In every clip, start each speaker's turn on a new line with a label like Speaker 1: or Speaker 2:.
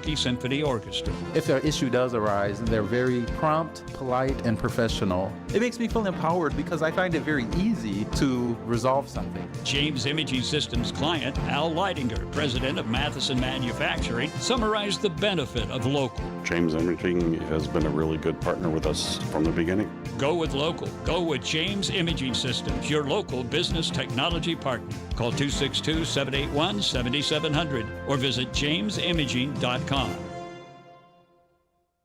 Speaker 1: Milwaukee Symphony Orchestra.
Speaker 2: If an issue does arise, they're very prompt, polite, and professional. It makes me feel empowered because I find it very easy to resolve something.
Speaker 1: James Imaging Systems client, Al Leidinger, president of Matheson Manufacturing, summarized the benefit of local.
Speaker 3: James Imaging has been a really good partner with us from the beginning.
Speaker 1: Go with local. Go with James Imaging Systems, your local business technology partner. Call 262-781-7700 or visit jamesimaging.com.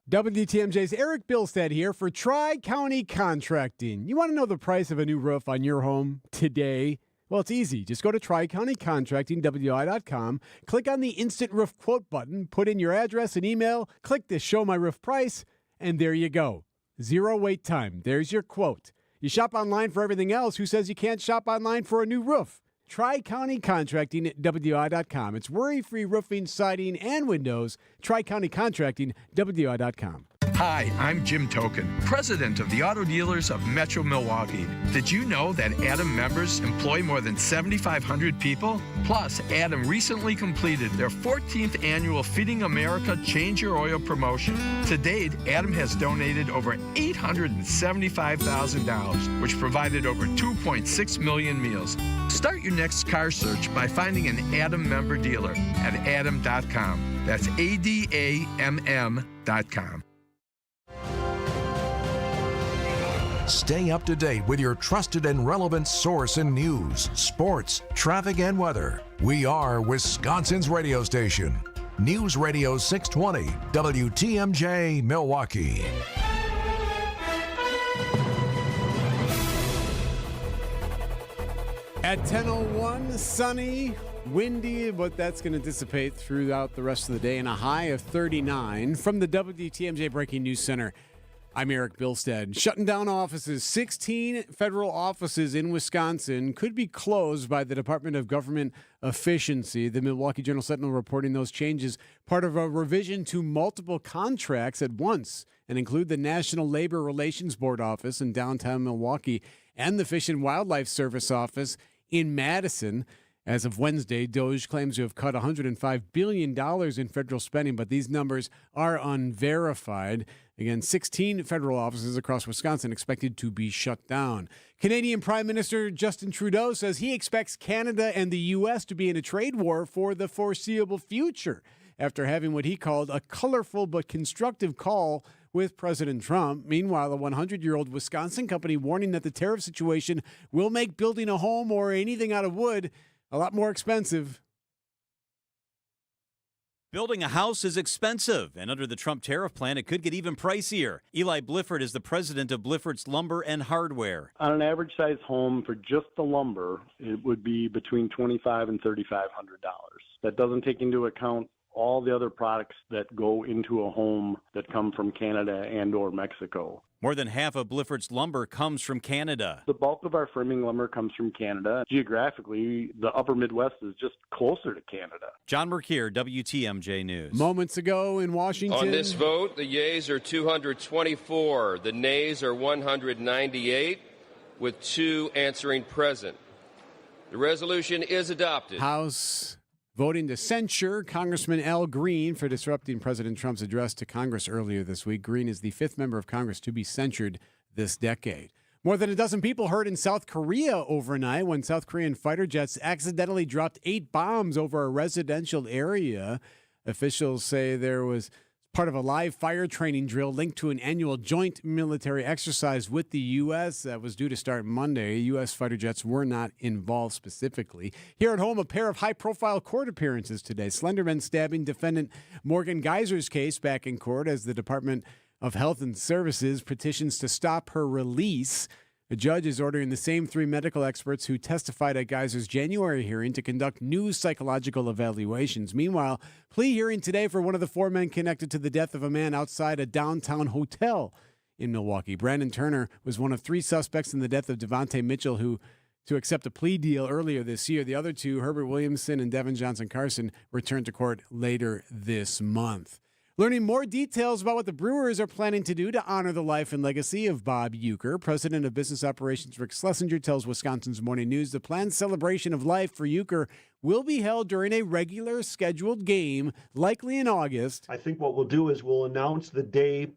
Speaker 4: WTMJ's Eric Bilstead here for Tri-County Contracting. You want to know the price of a new roof on your home today? Well, it's easy. Just go to TriCountyContractingWI.com, click on the Instant Roof Quote button, put in your address and email, click the Show My Roof Price, and there you go. Zero wait time. There's your quote. You shop online for everything else. Who says you can't shop online for a new roof? TriCountyContractingWI.com. It's worry-free roofing, siding, and windows. TriCountyContractingWI.com.
Speaker 5: Hi, I'm Jim Token, president of the Auto Dealers of Metro Milwaukee. Did you know that Adam members employ more than 7,500 people? Plus, Adam recently completed their 14th annual Feeding America Change Your Oil promotion. To date, Adam has donated over $875,000, which provided over 2.6 million meals. Start your next car search by finding an Adam member dealer at adam.com. That's ADAMM.com.
Speaker 6: Stay up to date with your trusted and relevant source in news, sports, traffic, and weather. We are Wisconsin's radio station. News Radio 620, WTMJ, Milwaukee.
Speaker 4: At 10:01, sunny, windy, but that's going to dissipate throughout the rest of the day, and a high of 39. From the WTMJ Breaking News Center, I'm Eric Bilstead. Shutting down offices. 16 federal offices in Wisconsin could be closed by the Department of Government Efficiency. The Milwaukee Journal-Sentinel reporting those changes, part of a revision to multiple contracts at once, and include the National Labor Relations Board office in downtown Milwaukee and the Fish and Wildlife Service office in Madison. As of Wednesday, DOJ claims to have cut $105 billion in federal spending, but these numbers are unverified. Again, 16 federal offices across Wisconsin expected to be shut down. Canadian Prime Minister Justin Trudeau says he expects Canada and the U.S. to be in a trade war for the foreseeable future after having what he called a colorful but constructive call with President Trump. Meanwhile, a 100-year-old Wisconsin company warning that the tariff situation will make building a home or anything out of wood a lot more expensive.
Speaker 7: Building a house is expensive, and under the Trump tariff plan, it could get even pricier. Eli Blifford is the president of Blifford's Lumber and Hardware.
Speaker 8: On an average size home for just the lumber, it would be between $2,500 and $3,500. That doesn't take into account all the other products that go into a home that come from Canada and or Mexico.
Speaker 7: More than half of Blifford's lumber comes from Canada.
Speaker 8: The bulk of our framing lumber comes from Canada. Geographically, the upper Midwest is just closer to Canada.
Speaker 7: John Merkier, WTMJ News.
Speaker 4: Moments ago in Washington.
Speaker 9: On this vote, the yeas are 224. The nays are 198, with 2 answering present. The resolution is adopted.
Speaker 4: House voting to censure Congressman Al Green for disrupting President Trump's address to Congress earlier this week. Green is the 5th member of Congress to be censured this decade. More than a dozen people hurt in South Korea overnight when South Korean fighter jets accidentally dropped 8 bombs over a residential area. Officials say there was part of a live fire training drill linked to an annual joint military exercise with the U.S. that was due to start Monday. U.S. fighter jets were not involved specifically. Here at home, a pair of high-profile court appearances today. Slenderman stabbing defendant Morgan Geyser's case back in court as the Department of Health and Services petitions to stop her release. The judge is ordering the same 3 medical experts who testified at Geyser's January hearing to conduct new psychological evaluations. Meanwhile, plea hearing today for one of the 4 men connected to the death of a man outside a downtown hotel in Milwaukee. Brandon Turner was one of 3 suspects in the death of Devontae Mitchell, who to accept a plea deal earlier this year. The other 2, Herbert Williamson and Devin Johnson Carson, returned to court later this month. Learning more details about what the Brewers are planning to do to honor the life and legacy of Bob Uecker, President of Business Operations Rick Schlesinger tells Wisconsin's Morning News the planned celebration of life for Uecker will be held during a regular scheduled game, likely in August.
Speaker 10: I think what we'll do is we'll announce the day,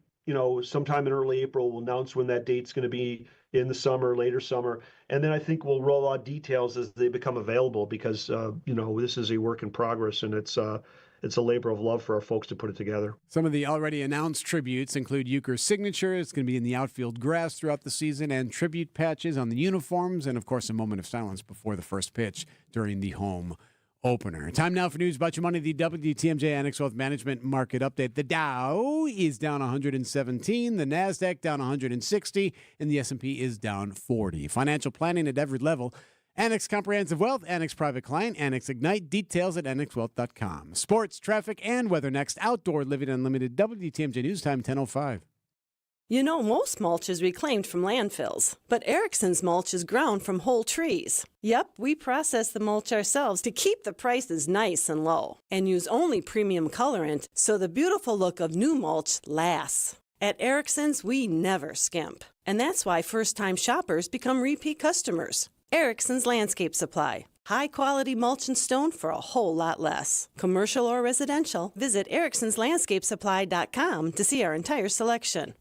Speaker 10: sometime in early April. We'll announce when that date's going to be in the summer, later summer. And then I think we'll roll out details as they become available because, this is a work in progress and it's a labor of love for our folks to put it together.
Speaker 4: Some of the already announced tributes include Uecker's signature. It's going to be in the outfield grass throughout the season, and tribute patches on the uniforms, and, of course, a moment of silence before the first pitch during the home opener. Time now for news about your money. The WTMJ Annex Wealth Management Market Update. The Dow is down 117, the NASDAQ down 160, and the S&P is down 40. Financial planning at every level. Annex Comprehensive Wealth, Annex Private Client, Annex Ignite. Details at annexwealth.com. Sports, traffic, and weather next. Outdoor Living Unlimited. WTMJ News Time 10:05.
Speaker 11: Most mulch is reclaimed from landfills, but Erickson's mulch is ground from whole trees. Yep, we process the mulch ourselves to keep the prices nice and low, and use only premium colorant so the beautiful look of new mulch lasts. At Erickson's, we never skimp, and that's why first-time shoppers become repeat customers. Erickson's Landscape Supply. High-quality mulch and stone for a whole lot less. Commercial or residential, visit ericksonslandscapesupply.com to see our entire selection.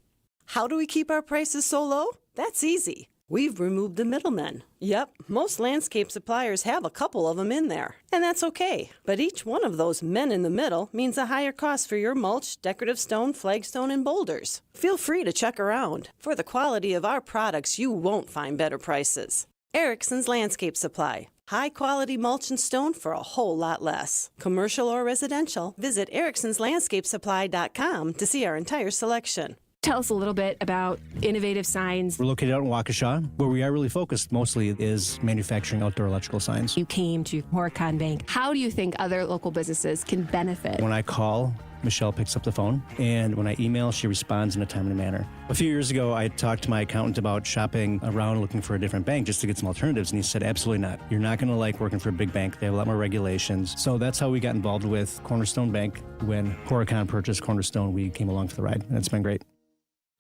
Speaker 11: How do we keep our prices so low? That's easy. We've removed the middlemen. Yep, most landscape suppliers have a couple of them in there, and that's okay. But each one of those men in the middle means a higher cost for your mulch, decorative stone, flagstone, and boulders. Feel free to check around. For the quality of our products, you won't find better prices. Erickson's Landscape Supply. High-quality mulch and stone for a whole lot less. Commercial or residential, visit ericksonslandscapesupply.com to see our entire selection.
Speaker 12: Tell us a little bit about Innovative Signs.
Speaker 13: We're located out in Waukesha. Where we are really focused mostly is manufacturing outdoor electrical signs.
Speaker 12: You came to Horicon Bank. How do you think other local businesses can benefit?
Speaker 13: When I call, Michelle picks up the phone, and when I email, she responds in a timely manner. A few years ago, I talked to my accountant about shopping around looking for a different bank just to get some alternatives, and he said, absolutely not. You're not going to like working for a big bank. They have a lot more regulations. So that's how we got involved with Cornerstone Bank. When Horicon purchased Cornerstone, we came along for the ride, and it's been great.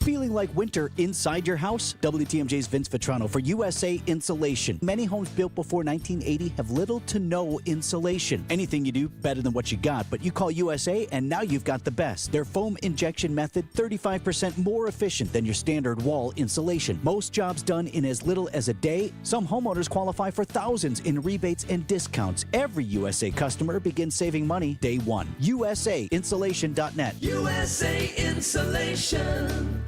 Speaker 14: Feeling like winter inside your house? WTMJ's Vince Vitrano for USA Insulation. Many homes built before 1980 have little to no insulation. Anything you do, better than what you got, but you call USA and now you've got the best. Their foam injection method, 35% more efficient than your standard wall insulation. Most jobs done in as little as a day. Some homeowners qualify for thousands in rebates and discounts. Every USA customer begins saving money day one. USAinsulation.net.
Speaker 15: USA Insulation.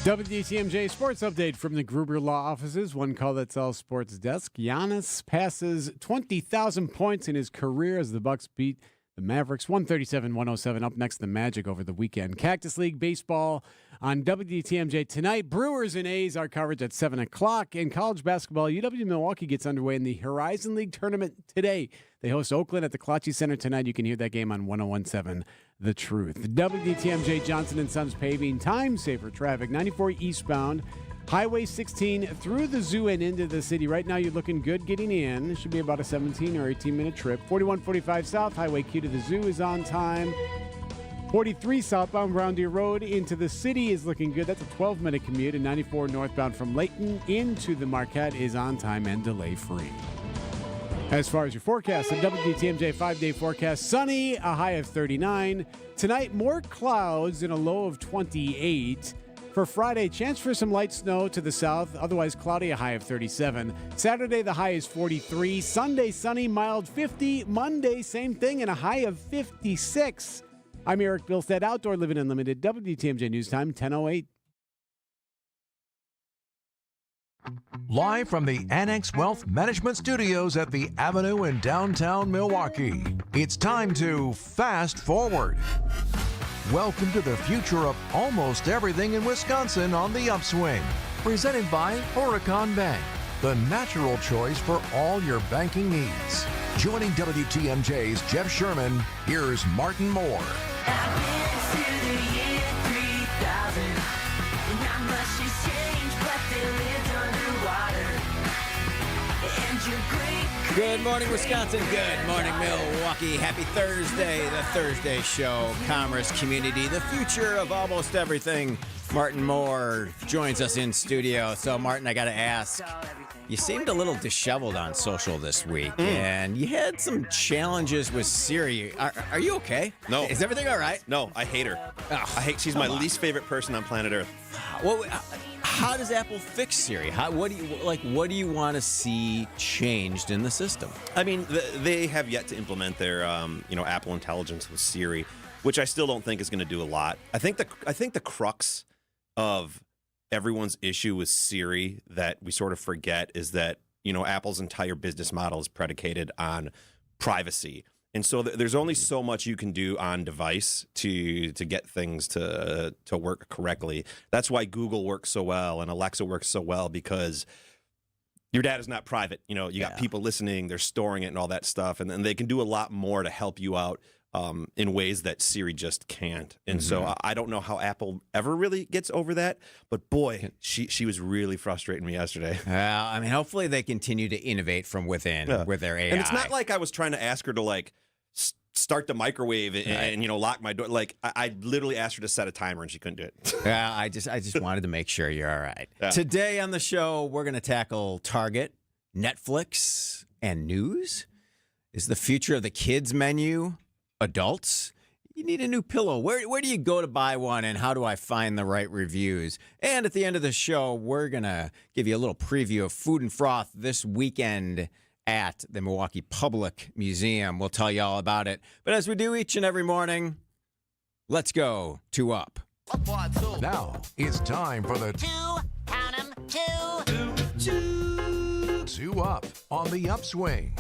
Speaker 4: WTMJ Sports Update from the Gruber Law Offices. One call that sells sports desk. Giannis passes 20,000 points in his career as the Bucks beat the Mavericks 137-107. Up next, the Magic over the weekend. Cactus League Baseball on WTMJ tonight. Brewers and A's, our coverage at 7 o'clock. In college basketball, UW-Milwaukee gets underway in the Horizon League tournament today. They host Oakland at the Clutchy Center tonight. You can hear that game on 101.7 The Truth. WTMJ Johnson & Sons Paving, time saver traffic, 94 eastbound, Highway 16 through the zoo and into the city. Right now you're looking good getting in. It should be about a 17 or 18-minute trip. 4145 South, Highway Q to the zoo is on time. 43 southbound Brown Deer Road into the city is looking good. That's a 12-minute commute. And 94 northbound from Layton into the Marquette is on time and delay-free. As far as your forecast, the WTMJ 5-day forecast, sunny, a high of 39. Tonight, more clouds and a low of 28. For Friday, chance for some light snow to the south, otherwise cloudy, a high of 37. Saturday, the high is 43. Sunday, sunny, mild 50. Monday, same thing, and a high of 56. I'm Eric Bilstead, Outdoor Living Unlimited, WTMJ News Time, 10:08.
Speaker 6: Live from the Annex Wealth Management Studios at the Avenue in downtown Milwaukee, it's time to fast forward. Welcome to the future of almost everything in Wisconsin on the Upswing. Presented by Horicon Bank, the natural choice for all your banking needs. Joining WTMJ's Jeff Sherman, here's Martin Moore.
Speaker 15: I've been to the year 3000, and not much has changed, but they lived underwater. And your great
Speaker 16: Good morning, Wisconsin. Good morning, Milwaukee. Happy Thursday, the Thursday Show. Commerce, community, the future of almost everything. Martin Moore joins us in studio. So, Martin, I got to ask, you seemed a little disheveled on social this week, and you had some challenges with Siri. Are you okay?
Speaker 17: No.
Speaker 16: Is everything all right?
Speaker 17: No, I hate her. She's my least favorite person on planet Earth.
Speaker 16: Well, how does Apple fix Siri? What do you want to see changed in the system?
Speaker 17: I mean, they have yet to implement their, Apple Intelligence with Siri, which I still don't think is going to do a lot. I think the crux of everyone's issue with Siri that we sort of forget is that, Apple's entire business model is predicated on privacy. And so there's only so much you can do on device to get things to work correctly. That's why Google works so well and Alexa works so well, because your data is not private. You got people listening, they're storing it and all that stuff. And then they can do a lot more to help you out in ways that Siri just can't. And so I don't know how Apple ever really gets over that. But boy, she was really frustrating me yesterday.
Speaker 16: Well, I mean, hopefully they continue to innovate from within with their AI.
Speaker 17: And it's not like I was trying to ask her to start the microwave and lock my door. Like I literally asked her to set a timer and she couldn't do it.
Speaker 16: Yeah, I just wanted to make sure you're all right.
Speaker 17: Yeah.
Speaker 16: Today on the show, we're going to tackle Target, Netflix, and news. Is the future of the kids menu adults? You need a new pillow. Where do you go to buy one, and how do I find the right reviews? And at the end of the show, we're going to give you a little preview of Food and Froth this weekend at the Milwaukee Public Museum. We'll tell you all about it. But as we do each and every morning, let's go to Up.
Speaker 6: Now it's time for the Two Up on the Upswing.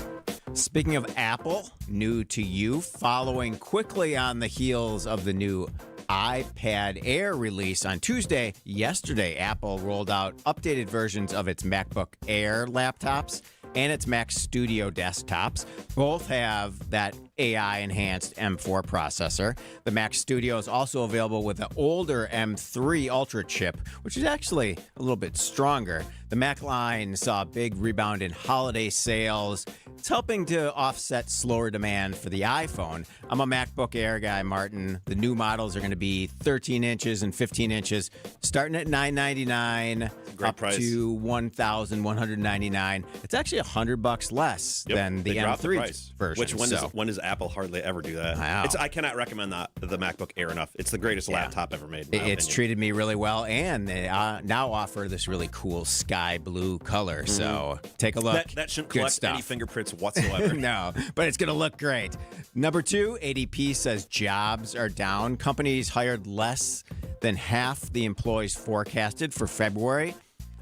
Speaker 16: Speaking of Apple, new to you, following quickly on the heels of the new iPad Air release on Tuesday. Yesterday, Apple rolled out updated versions of its MacBook Air laptops and its Mac Studio desktops. Both have that AI-enhanced M4 processor. The Mac Studio is also available with the older M3 Ultra chip, which is actually a little bit stronger. The Mac line saw a big rebound in holiday sales. It's helping to offset slower demand for the iPhone. I'm a MacBook Air guy, Martin. The new models are going to be 13 inches and 15 inches, starting at $999 up
Speaker 17: price.
Speaker 16: to $1,199. It's actually $100 less than the M3 version.
Speaker 17: Which when does Apple hardly ever do that? I cannot recommend the MacBook Air enough. It's the greatest laptop ever made.
Speaker 16: It's treated me really well, and they now offer this really cool sky blue color. So take a look.
Speaker 17: That shouldn't
Speaker 16: Good
Speaker 17: collect
Speaker 16: stuff.
Speaker 17: any fingerprints whatsoever.
Speaker 16: No, but it's going to look great. Number 2, ADP says jobs are down. Companies hired less than half the employees forecasted for February.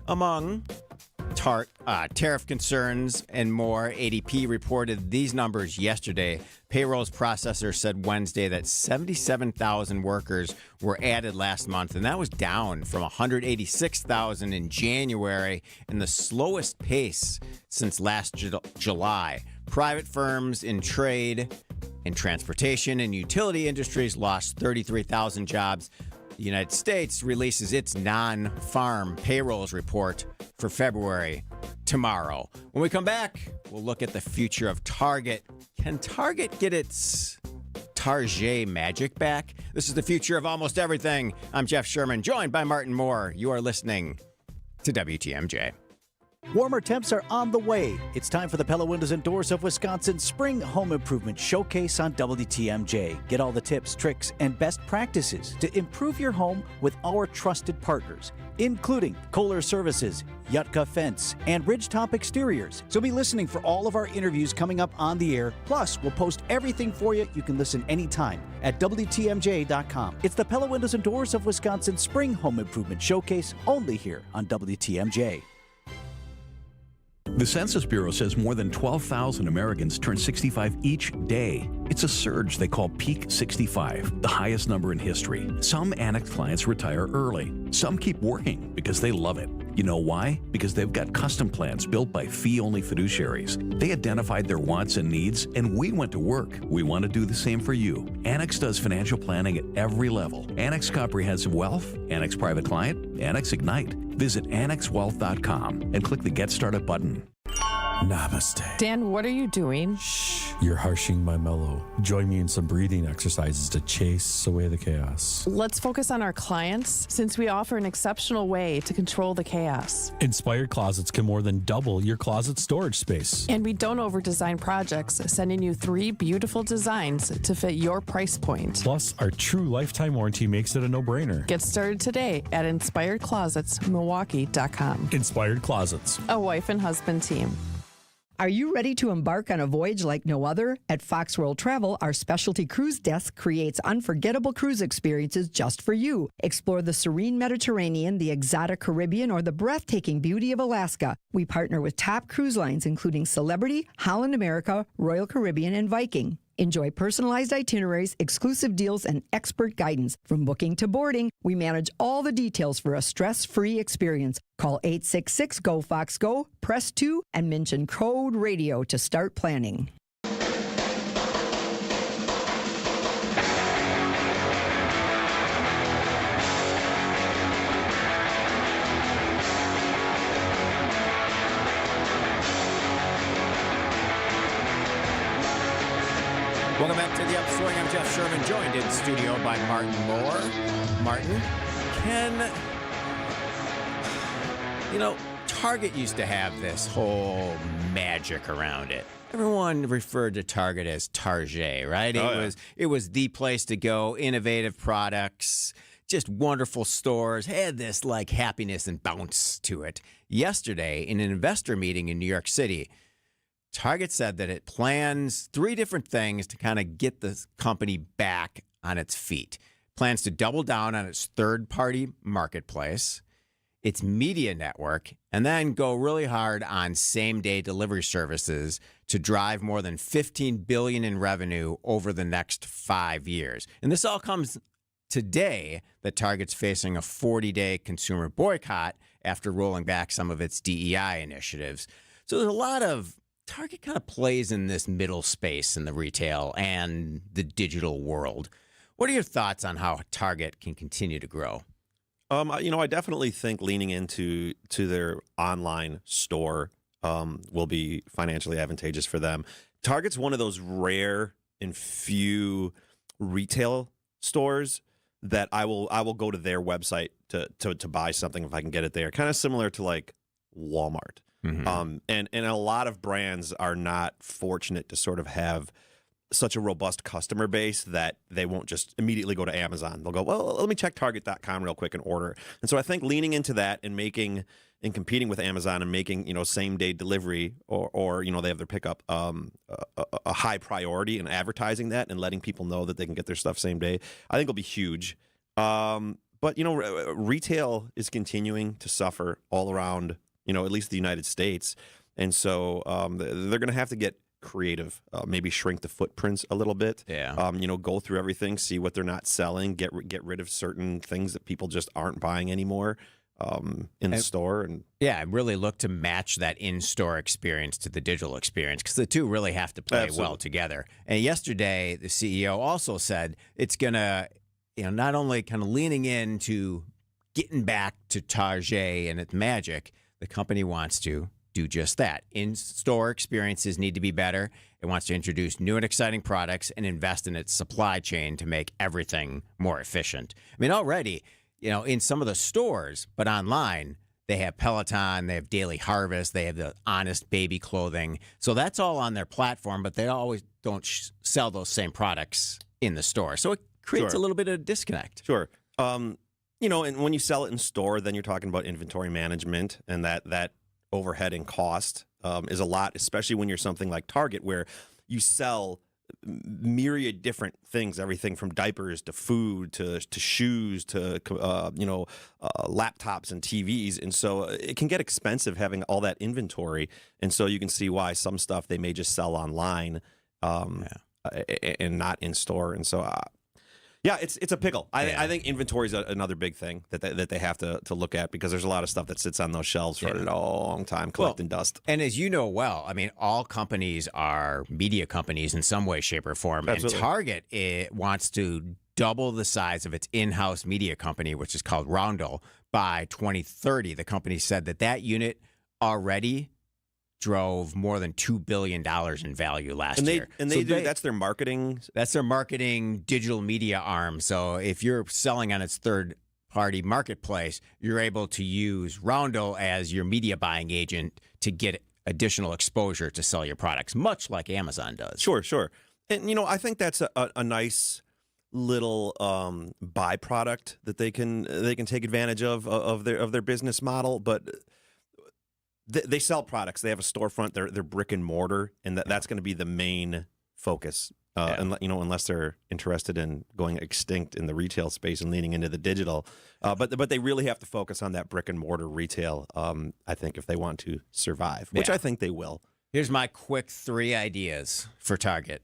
Speaker 16: Among tariff concerns and more, ADP reported these numbers yesterday. Payroll's processor said Wednesday that 77,000 workers were added last month, and that was down from 186,000 in January, and the slowest pace since last July. Private firms in trade, in transportation, and utility industries lost 33,000 jobs. The United States releases its non-farm payrolls report for February tomorrow. When we come back, we'll look at the future of Target. Can Target get its Target magic back? This is the future of almost everything. I'm Jeff Sherman, joined by Martin Moore. You are listening to WTMJ.
Speaker 14: Warmer temps are on the way. It's time for the Pella Windows and Doors of Wisconsin Spring Home Improvement Showcase on WTMJ. Get all the tips, tricks, and best practices to improve your home with our trusted partners, including Kohler Services, Yutka Fence, and Ridgetop Exteriors. So be listening for all of our interviews coming up on the air. Plus, we'll post everything for you. You can listen anytime at WTMJ.com. It's the Pella Windows and Doors of Wisconsin Spring Home Improvement Showcase, only here on WTMJ.
Speaker 18: The Census Bureau says more than 12,000 Americans turn 65 each day. It's a surge they call Peak 65, the highest number in history. Some Annex clients retire early. Some keep working because they love it. You know why? Because they've got custom plans built by fee-only fiduciaries. They identified their wants and needs, and we went to work. We want to do the same for you. Annex does financial planning at every level. Annex Comprehensive Wealth, Annex Private Client, Annex Ignite. Visit annexwealth.com and click the Get Started button.
Speaker 19: Namaste.
Speaker 20: Dan, what are you doing?
Speaker 19: You're harshing my mellow. Join me in some breathing exercises to chase away the chaos.
Speaker 20: Let's focus on our clients since we offer an exceptional way to control the chaos.
Speaker 19: Inspired Closets can more than double your closet storage space.
Speaker 20: And we don't over-design projects, sending you 3 beautiful designs to fit your price point.
Speaker 19: Plus, our true lifetime warranty makes it a no-brainer.
Speaker 20: Get started today at InspiredClosetsMilwaukee.com.
Speaker 19: Inspired Closets.
Speaker 20: A wife and husband team.
Speaker 21: Are you ready to embark on a voyage like no other? At Fox World Travel, our specialty cruise desk creates unforgettable cruise experiences just for you. Explore the serene Mediterranean, the exotic Caribbean, or the breathtaking beauty of Alaska. We partner with top cruise lines including Celebrity, Holland America, Royal Caribbean, and Viking. Enjoy personalized itineraries, exclusive deals, and expert guidance. From booking to boarding, we manage all the details for a stress-free experience. Call 866-GO-FOX-GO, press 2, and mention code RADIO to start planning.
Speaker 16: Welcome back to the Upswing. I'm Jeff Sherman, joined in studio by Martin Moore. Martin, Target used to have this whole magic around it. Everyone referred to Target as Target, right? It was the place to go, innovative products, just wonderful stores, had this like happiness and bounce to it. Yesterday, in an investor meeting in New York City, Target said that it plans 3 different things to kind of get the company back on its feet. Plans to double down on its third-party marketplace, its media network, and then go really hard on same-day delivery services to drive more than $15 billion in revenue over the next 5 years. And this all comes today that Target's facing a 40-day consumer boycott after rolling back some of its DEI initiatives. So there's a lot of Target kind of plays in this middle space in the retail and the digital world. What are your thoughts on how Target can continue to grow?
Speaker 17: I definitely think leaning into their online store will be financially advantageous for them. Target's one of those rare and few retail stores that I will go to their website to buy something if I can get it there. Kind of similar to like Walmart. Mm-hmm. And a lot of brands are not fortunate to sort of have such a robust customer base that they won't just immediately go to Amazon. They'll go, well, let me check Target.com real quick and order. And so I think leaning into that and competing with Amazon and making, same day delivery or they have their pickup a high priority and advertising that and letting people know that they can get their stuff same day, I think will be huge. But retail is continuing to suffer all around, at least the United States. And so they're going to have to get creative, maybe shrink the footprints a little bit.
Speaker 16: Yeah.
Speaker 17: Go through everything, see what they're not selling, get rid of certain things that people just aren't buying anymore in the store. And
Speaker 16: really look to match that in-store experience to the digital experience because the two really have to play well together. And yesterday, the CEO also said it's going to, not only kind of leaning into getting back to Target and its magic, the company wants to do just that. In-store experiences need to be better. It wants to introduce new and exciting products and invest in its supply chain to make everything more efficient. I mean, already, in some of the stores, but online, they have Peloton, they have Daily Harvest, they have the Honest Baby clothing. So that's all on their platform, but they always don't sell those same products in the store. So it creates a little bit of disconnect.
Speaker 17: Sure. And when you sell it in store, then you're talking about inventory management, and that overhead and cost is a lot, especially when you're something like Target, where you sell myriad different things, everything from diapers to food to shoes to laptops and TVs, and so it can get expensive having all that inventory, and so you can see why some stuff they may just sell online and not in store, and so. It's a pickle. I think inventory is another big thing that they have to look at because there's a lot of stuff that sits on those shelves for a long time collecting dust.
Speaker 16: And as you know well, I mean, all companies are media companies in some way, shape, or form. Absolutely. And Target wants to double the size of its in-house media company, which is called Roundel, by 2030. The company said that unit already drove more than $2 billion in value last year.
Speaker 17: And that's their marketing.
Speaker 16: That's their marketing digital media arm. So if you're selling on its third-party marketplace, you're able to use Roundel as your media buying agent to get additional exposure to sell your products, much like Amazon does.
Speaker 17: Sure. And, I think that's a nice little byproduct that they can take advantage of their business model. But they sell products. They have a storefront. They're brick and mortar, and that's going to be the main focus. Unless they're interested in going extinct in the retail space and leaning into the digital, but they really have to focus on that brick and mortar retail. I think if they want to survive, which I think they will.
Speaker 16: Here's my quick 3 ideas for Target.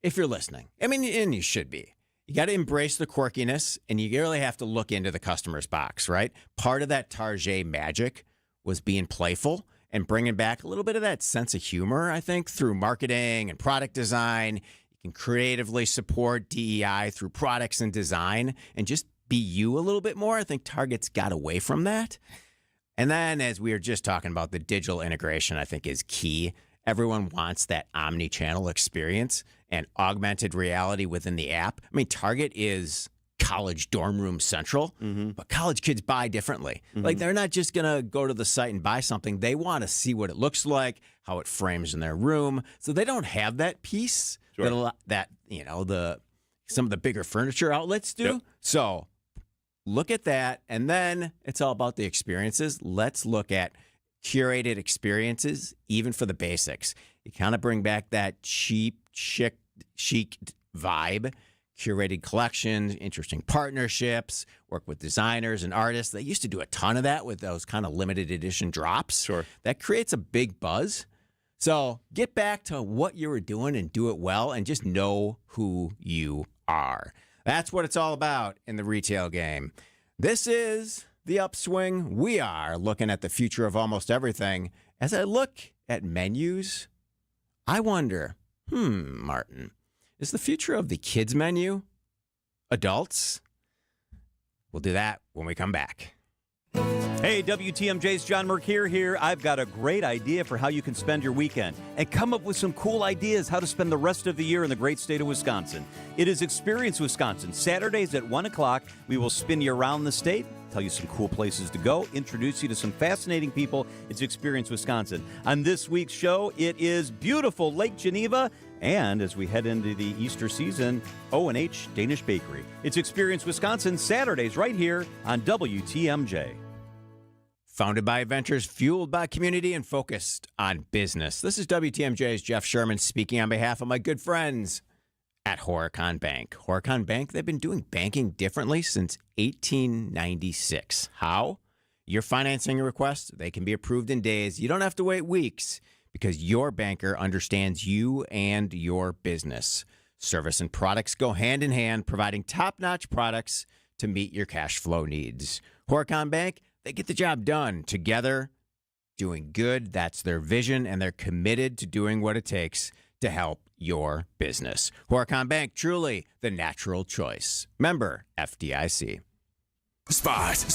Speaker 16: If you're listening, and you should be. You got to embrace the quirkiness, and you really have to look into the customer's box, right? Part of that Target magic was being playful and bringing back a little bit of that sense of humor, I think, through marketing and product design. You can creatively support DEI through products and design and just be you a little bit more. I think Target's got away from that. And then, as we were just talking about, the digital integration, I think, is key. Everyone wants that omni-channel experience and augmented reality within the app. Target is college dorm room central, but college kids buy differently. Like, they're not just going to go to the site and buy something. They want to see what it looks like, how it frames in their room. So they don't have that piece that some of the bigger furniture outlets do. Yep. So look at that. And then it's all about the experiences. Let's look at curated experiences, even for the basics. You kind of bring back that cheap, chic vibe. Curated collections, interesting partnerships, work with designers and artists. They used to do a ton of that with those kind of limited edition drops.
Speaker 17: Sure.
Speaker 16: That creates a big buzz. So get back to what you were doing and do it well and just know who you are. That's what it's all about in the retail game. This is The Upswing. We are looking at the future of almost everything. As I look at menus, I wonder, Martin, is the future of the kids menu adults? We'll do that when we come back.
Speaker 7: Hey, WTMJ's John Mercure here. I've got a great idea for how you can spend your weekend and come up with some cool ideas how to spend the rest of the year in the great state of Wisconsin. It is Experience Wisconsin. Saturdays at 1 o'clock, we will spin you around the state, tell you some cool places to go, introduce you to some fascinating people. It's Experience Wisconsin. On this week's show, it is beautiful Lake Geneva. And as we head into the Easter season, O&H Danish Bakery. It's Experience Wisconsin, Saturdays right here on WTMJ.
Speaker 16: Founded by adventures, fueled by community, and focused on business. This is WTMJ's Jeff Sherman speaking on behalf of my good friends at Horicon Bank. Horicon Bank, they've been doing banking differently since 1896. How? Your financing request, they can be approved in days. You don't have to wait weeks, because your banker understands you and your business. Service and products go hand in hand, providing top-notch products to meet your cash flow needs. Horicon Bank, they get the job done together, doing good. That's their vision, and they're committed to doing what it takes to help your business. Horicon Bank, truly the natural choice. Member FDIC.
Speaker 2: Spas.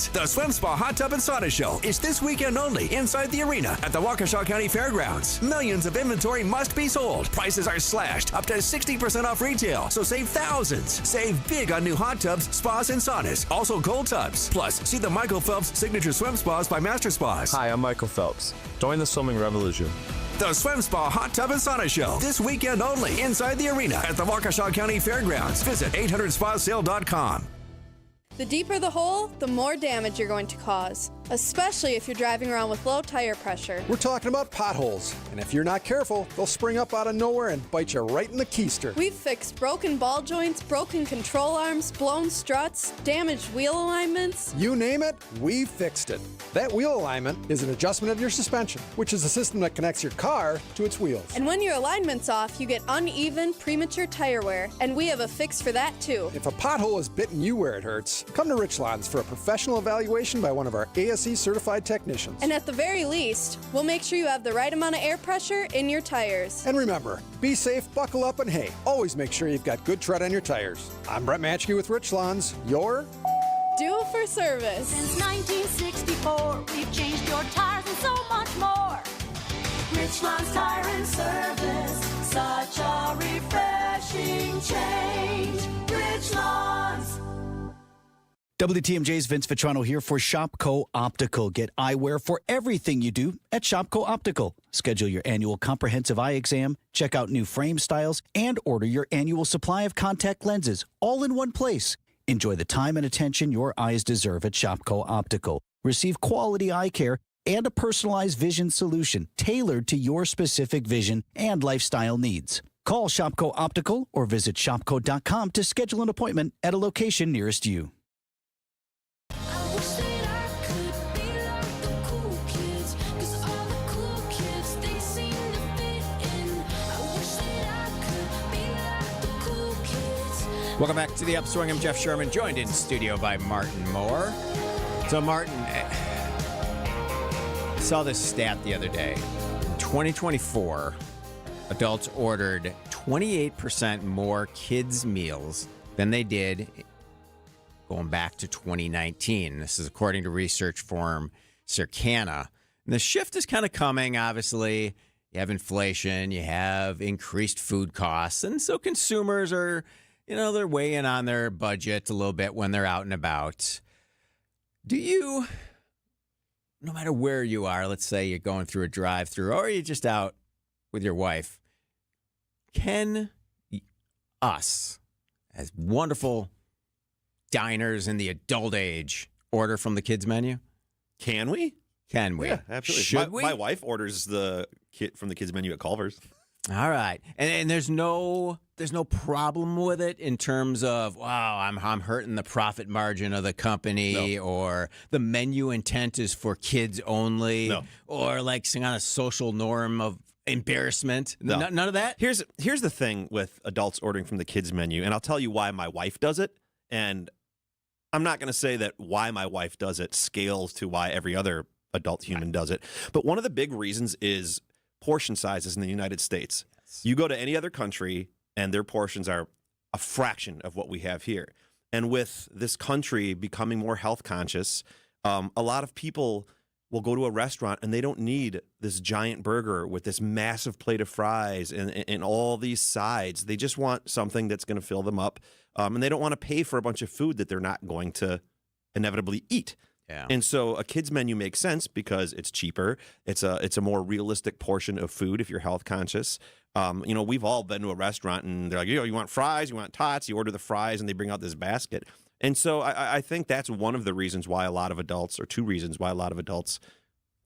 Speaker 2: The Swim Spa Hot Tub and Sauna Show is this weekend only inside the arena at the Waukesha County Fairgrounds. Millions of inventory must be sold. Prices are slashed up to 60% off retail, so save thousands. Save big on new hot tubs, spas, and saunas. Also cold tubs. Plus, see the Michael Phelps Signature Swim Spas by Master Spas.
Speaker 22: Hi, I'm Michael Phelps. Join the swimming revolution.
Speaker 2: The Swim Spa Hot Tub and Sauna Show this weekend only inside the arena at the Waukesha County Fairgrounds. Visit 800spasale.com.
Speaker 23: The deeper the hole, the more damage you're going to cause, especially if you're driving around with low tire pressure.
Speaker 24: We're talking about potholes, and if you're not careful, they'll spring up out of nowhere and bite you right in the keister.
Speaker 23: We've fixed broken ball joints, broken control arms, blown struts, damaged wheel alignments.
Speaker 24: You name it, we've fixed it. That wheel alignment is an adjustment of your suspension, which is a system that connects your car to its wheels.
Speaker 23: And when your alignment's off, you get uneven, premature tire wear, and we have a fix for that too.
Speaker 24: If a pothole is bitten you where it hurts, come to Richlands for a professional evaluation by one of our ASE certified technicians.
Speaker 23: And at the very least, we'll make sure you have the right amount of air pressure in your tires.
Speaker 24: And remember, be safe, buckle up, and hey, always make sure you've got good tread on your tires. I'm Brett Matchke with Richlands. Your
Speaker 23: Due for service.
Speaker 15: Since 1964, we've changed your tires and so much more. Richland's Tire and Service. Such a refreshing change. Richland's.
Speaker 14: WTMJ's Vince Vitrano here for Shopco Optical. Get eyewear for everything you do at Shopco Optical. Schedule your annual comprehensive eye exam, check out new frame styles, and order your annual supply of contact lenses all in one place. Enjoy the time and attention your eyes deserve at Shopco Optical. Receive quality eye care and a personalized vision solution tailored to your specific vision and lifestyle needs. Call Shopco Optical or visit shopco.com to schedule an appointment at a location nearest you.
Speaker 16: Welcome back to the Upswing. I'm Jeff Sherman, joined in studio by Martin Moore. So, Martin, I saw this stat the other day. In 2024, adults ordered 28% more kids' meals than they did going back to 2019. This is according to research firm Circana. And the shift is kind of coming, obviously. You have inflation, you have increased food costs, and so consumers are, they're weighing on their budget a little bit when they're out and about. Do you, no matter where you are, let's say you're going through a drive-thru or you're just out with your wife, can us, as wonderful diners in the adult age, order from the kids menu?
Speaker 17: Can we?
Speaker 16: Can we?
Speaker 17: Yeah, absolutely.
Speaker 16: Should we?
Speaker 17: My wife orders the kit from the kids menu at Culver's.
Speaker 16: All right, and there's no problem with it in terms of, wow, I'm hurting the profit margin of the company, or the menu intent is for kids only, or like some kind of social norm of embarrassment.
Speaker 17: No.
Speaker 16: None of that.
Speaker 17: Here's the thing with adults ordering from the kids menu, and I'll tell you why my wife does it, and I'm not going to say that why my wife does it scales to why every other adult human does it, but one of the big reasons is portion sizes in the United States. Yes. You go to any other country, and their portions are a fraction of what we have here. And with this country becoming more health conscious, a lot of people will go to a restaurant and they don't need this giant burger with this massive plate of fries and all these sides. They just want something that's going to fill them up, and they don't want to pay for a bunch of food that they're not going to inevitably eat.
Speaker 16: Yeah.
Speaker 17: And so a kid's menu makes sense because it's cheaper. It's a more realistic portion of food if you're health conscious. We've all been to a restaurant and they're like, you want fries, you want tots, you order the fries, and they bring out this basket. And so I think that's one of the reasons why a lot of adults, or two reasons why a lot of adults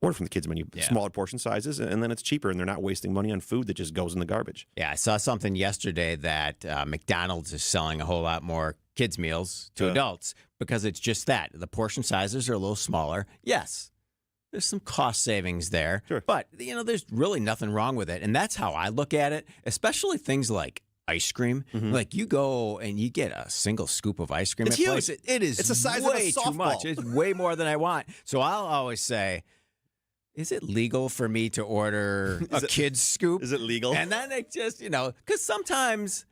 Speaker 17: order from the kids menu, smaller portion sizes, and then it's cheaper and they're not wasting money on food that just goes in the garbage.
Speaker 16: Yeah, I saw something yesterday that McDonald's is selling a whole lot more kids meals to adults because it's just that. The portion sizes are a little smaller. Yes, there's some cost savings there, but there's really nothing wrong with it. And that's how I look at it, especially things like ice cream.
Speaker 17: Mm-hmm.
Speaker 16: Like you go and you get a single scoop of ice cream.
Speaker 17: It's
Speaker 16: at
Speaker 17: huge.
Speaker 16: Place. It is
Speaker 17: it's the size
Speaker 16: way
Speaker 17: of a softball.
Speaker 16: Too much. It's way more than I want. So I'll always say, is it legal for me to order a kid's scoop?
Speaker 17: Is it legal?
Speaker 16: And then it just, because sometimes,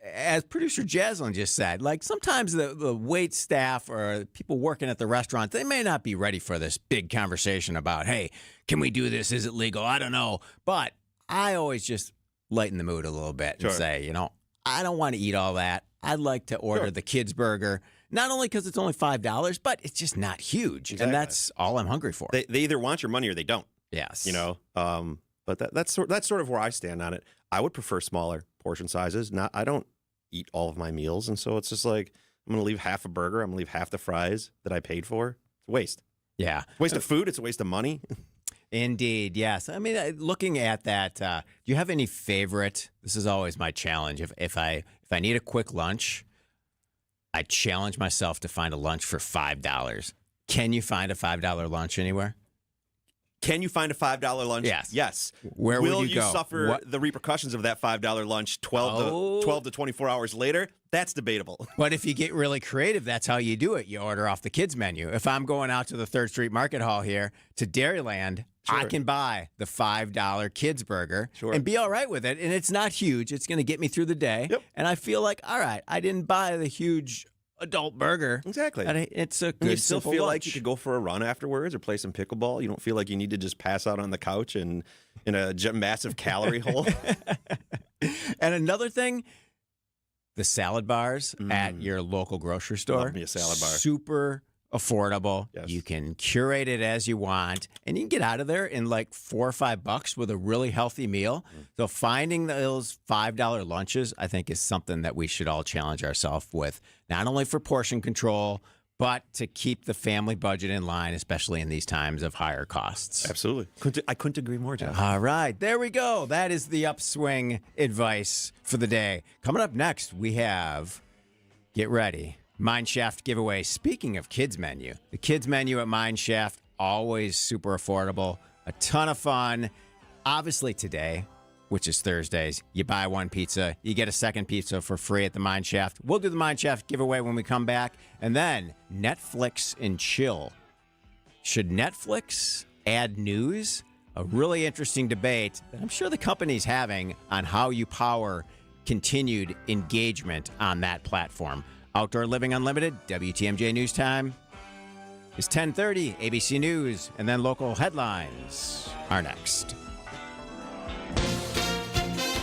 Speaker 16: as producer Jaslyn just said, like sometimes the wait staff or people working at the restaurant, they may not be ready for this big conversation about, hey, can we do this? Is it legal? I don't know. But I always just lighten the mood a little bit and say, I don't want to eat all that. I'd like to order the kids burger, not only because it's only $5, but it's just not huge. Exactly. And that's all I'm hungry for.
Speaker 17: They either want your money or they don't.
Speaker 16: Yes.
Speaker 17: But that's sort of where I stand on it. I would prefer smaller portion sizes. I don't eat all of my meals, and so it's just like I'm going to leave half a burger. I'm going to leave half the fries that I paid for. It's a waste.
Speaker 16: Yeah.
Speaker 17: It's a waste of food. It's a waste of money.
Speaker 16: Indeed, yes. I mean, looking at that, do you have any favorite? This is always my challenge. If I need a quick lunch, I challenge myself to find a lunch for $5. Can you find a $5 lunch anywhere?
Speaker 17: Can you find a $5 lunch? Yes.
Speaker 16: Where
Speaker 17: will
Speaker 16: would you go?
Speaker 17: Suffer the repercussions of that $5 lunch 12 to 24 hours later? That's debatable.
Speaker 16: But if you get really creative, that's how you do it. You order off the kids menu. If I'm going out to the 3rd Street Market Hall here to Dairyland, I can buy the $5 kids burger and be all right with it. And it's not huge. It's going to get me through the day. And I feel like, all right, I didn't buy the huge adult burger.
Speaker 17: Exactly.
Speaker 16: And it's a
Speaker 17: And
Speaker 16: good,
Speaker 17: you still
Speaker 16: simple
Speaker 17: feel
Speaker 16: lunch.
Speaker 17: like you could go for a run afterwards or play some pickleball. You don't feel like you need to just pass out on the couch and in a massive calorie hole.
Speaker 16: And another thing, the salad bars at your local grocery store.
Speaker 17: Love me a salad bar.
Speaker 16: Super affordable.
Speaker 17: Yes.
Speaker 16: You can curate it as you want, and you can get out of there in like $4 or $5 with a really healthy meal. So finding those $5 lunches, I think, is something that we should all challenge ourselves with, not only for portion control, but to keep the family budget in line, especially in these times of higher costs.
Speaker 17: Absolutely. I couldn't agree more, Jeff.
Speaker 16: All right, there we go. That is the Upswing advice for the day. Coming up next, we have, get ready, Mineshaft giveaway. Speaking of kids menu, the kids menu at Mineshaft, always super affordable, a ton of fun. Obviously today, which is Thursdays, you buy one pizza, you get a second pizza for free at the Mineshaft. We'll do the Mineshaft giveaway when we come back. And then Netflix and chill. Should Netflix add news? A really interesting debate that I'm sure the company's having on how you power continued engagement on that platform. Outdoor Living Unlimited, WTMJ News Time is 10:30, ABC News, and then local headlines are next.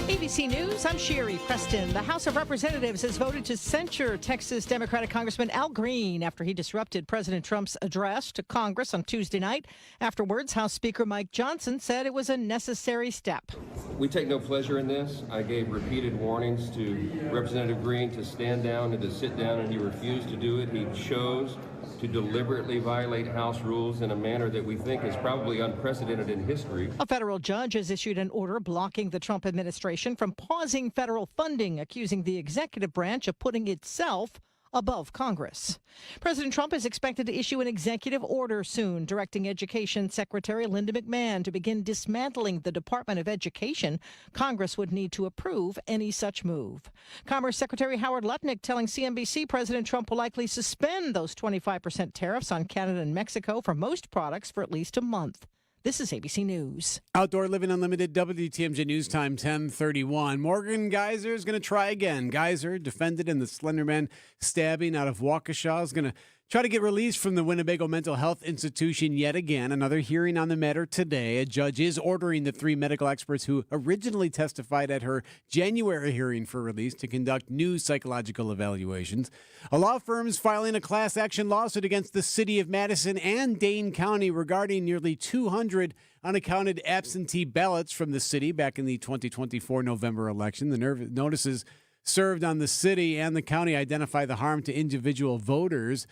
Speaker 1: ABC News, I'm Sherry Preston. The House of Representatives has voted to censure Texas Democratic Congressman Al Green after he disrupted President Trump's address to Congress on Tuesday night. Afterwards, House Speaker Mike Johnson said it was a necessary step.
Speaker 9: We take no pleasure in this. I gave repeated warnings to Representative Green to stand down and to sit down, and he refused to do it. He chose to deliberately violate House rules in a manner that we think is probably unprecedented in history.
Speaker 1: A federal judge has issued an order blocking the Trump administration from pausing federal funding, accusing the executive branch of putting itself above Congress. President Trump is expected to issue an executive order soon, directing Education Secretary Linda McMahon to begin dismantling the Department of Education. Congress would need to approve any such move. Commerce Secretary Howard Lutnick telling CNBC President Trump will likely suspend those 25% tariffs on Canada and Mexico for most products for at least a month. This is ABC News.
Speaker 4: Outdoor Living Unlimited, WTMJ News Time, 10:31. Morgan Geyser is going to try again. Geyser, defended in the Slenderman stabbing out of Waukesha, is going to try to get released from the Winnebago Mental Health Institution yet again. Another hearing on the matter today. A judge is ordering the three medical experts who originally testified at her January hearing for release to conduct new psychological evaluations. A law firm is filing a class action lawsuit against the city of Madison and Dane County regarding nearly 200 unaccounted absentee ballots from the city back in the 2024 November election. The notices served on the city and the county identify the harm to individual voters.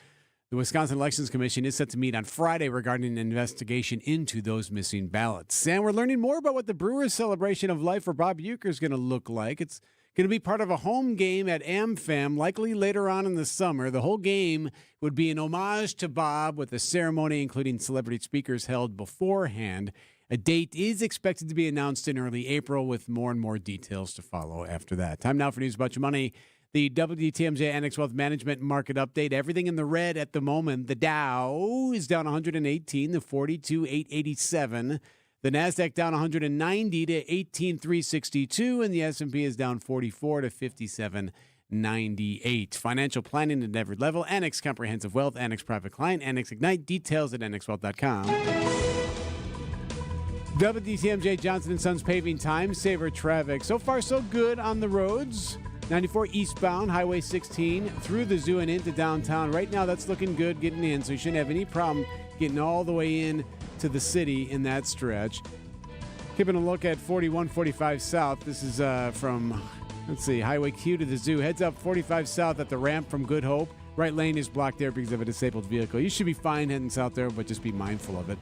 Speaker 4: The Wisconsin Elections Commission is set to meet on Friday regarding an investigation into those missing ballots. And we're learning more about what the Brewers' celebration of life for Bob Uecker is going to look like. It's going to be part of a home game at AmFam, likely later on in the summer. The whole game would be an homage to Bob with a ceremony including celebrity speakers held beforehand. A date is expected to be announced in early April with more and more details to follow after that. Time now for news about your money. The WTMJ Annex Wealth Management Market Update. Everything in the red at the moment. The Dow is down 118 to 42,887. The Nasdaq down 190 to 18,362, and the S&P is down 44 to 57,98. Financial planning at every level. Annex Comprehensive Wealth, Annex Private Client, Annex Ignite. Details at annexwealth.com. WTMJ Johnson & Sons Paving Time Saver Traffic. So far, so good on the roads. 94 eastbound, Highway 16, through the zoo and into downtown. Right now, that's looking good getting in, so you shouldn't have any problem getting all the way in to the city in that stretch. Keeping a look at 4145 South. This is from, let's see, Highway Q to the zoo. Heads up 45 South at the ramp from Good Hope. Right lane is blocked there because of a disabled vehicle. You should be fine heading south there, but just be mindful of it.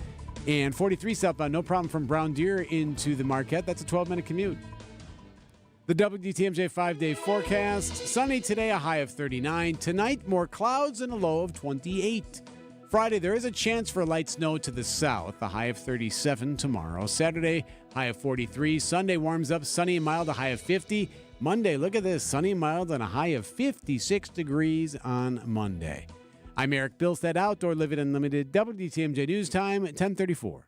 Speaker 4: And 43 southbound, no problem from Brown Deer into the Marquette. That's a 12-minute commute. The WTMJ 5-day forecast. Sunny today, a high of 39. Tonight, more clouds and a low of 28. Friday, there is a chance for light snow to the south, a high of 37 tomorrow. Saturday, high of 43. Sunday warms up, sunny and mild, a high of 50. Monday, look at this, sunny and mild and a high of 56 degrees on Monday. I'm Eric Bilstead, Outdoor Living Unlimited, WTMJ News Time, 10:34.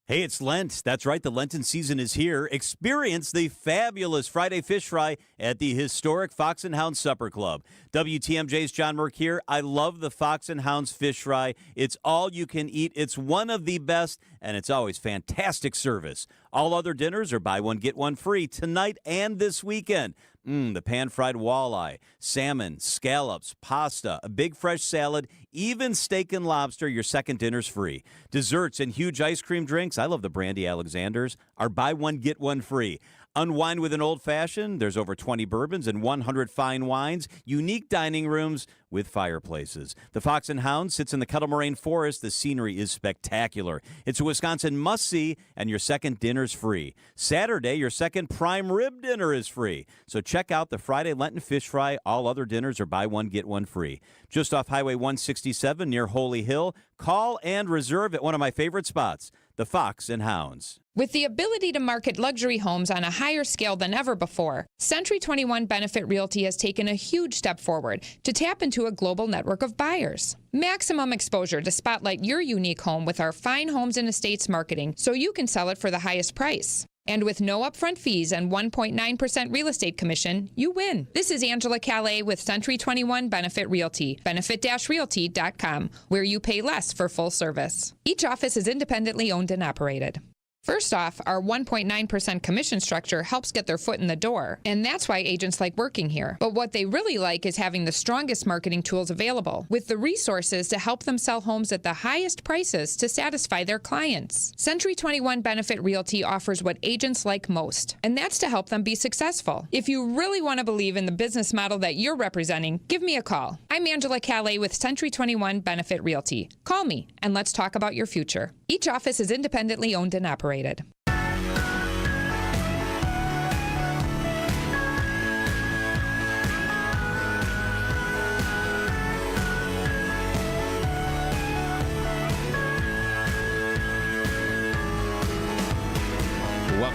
Speaker 7: Hey, it's Lent. That's right. The Lenten season is here. Experience the fabulous Friday Fish Fry at the historic Fox and Hounds Supper Club. WTMJ's John Merck here. I love the Fox and Hounds Fish Fry. It's all you can eat. It's one of the best, and it's always fantastic service. All other dinners are buy one, get one free tonight and this weekend. The pan-fried walleye, salmon, scallops, pasta, a big fresh salad, even steak and lobster, your second dinner's free. Desserts and huge ice cream drinks, I love the Brandy Alexanders, are buy one, get one free. Unwind with an old-fashioned, there's over 20 bourbons and 100 fine wines, unique dining rooms with fireplaces. The Fox and Hound sits in the Kettle Moraine Forest. The scenery is spectacular. It's a Wisconsin must-see, and your second dinner's free. Saturday, your second prime rib dinner is free. So check out the Friday Lenten Fish Fry. All other dinners are buy one, get one free. Just off Highway 167 near Holy Hill. Call and reserve at one of my favorite spots, the Fox and Hounds.
Speaker 3: With the ability to market luxury homes on a higher scale than ever before, Century 21 Benefit Realty has taken a huge step forward to tap into a global network of buyers. Maximum exposure to spotlight your unique home with our fine homes and estates marketing so you can sell it for the highest price. And with no upfront fees and 1.9% real estate commission, you win. This is Angela Calais with Century 21 Benefit Realty, benefit-realty.com, where you pay less for full service. Each office is independently owned and operated. First off, our 1.9% commission structure helps get their foot in the door, and that's why agents like working here. But what they really like is having the strongest marketing tools available, with the resources to help them sell homes at the highest prices to satisfy their clients. Century 21 Benefit Realty offers what agents like most, and that's to help them be successful. If you really want to believe in the business model that you're representing, give me a call. I'm Angela Calais with Century 21 Benefit Realty. Call me, and let's talk about your future. Each office is independently owned and operated.
Speaker 16: Welcome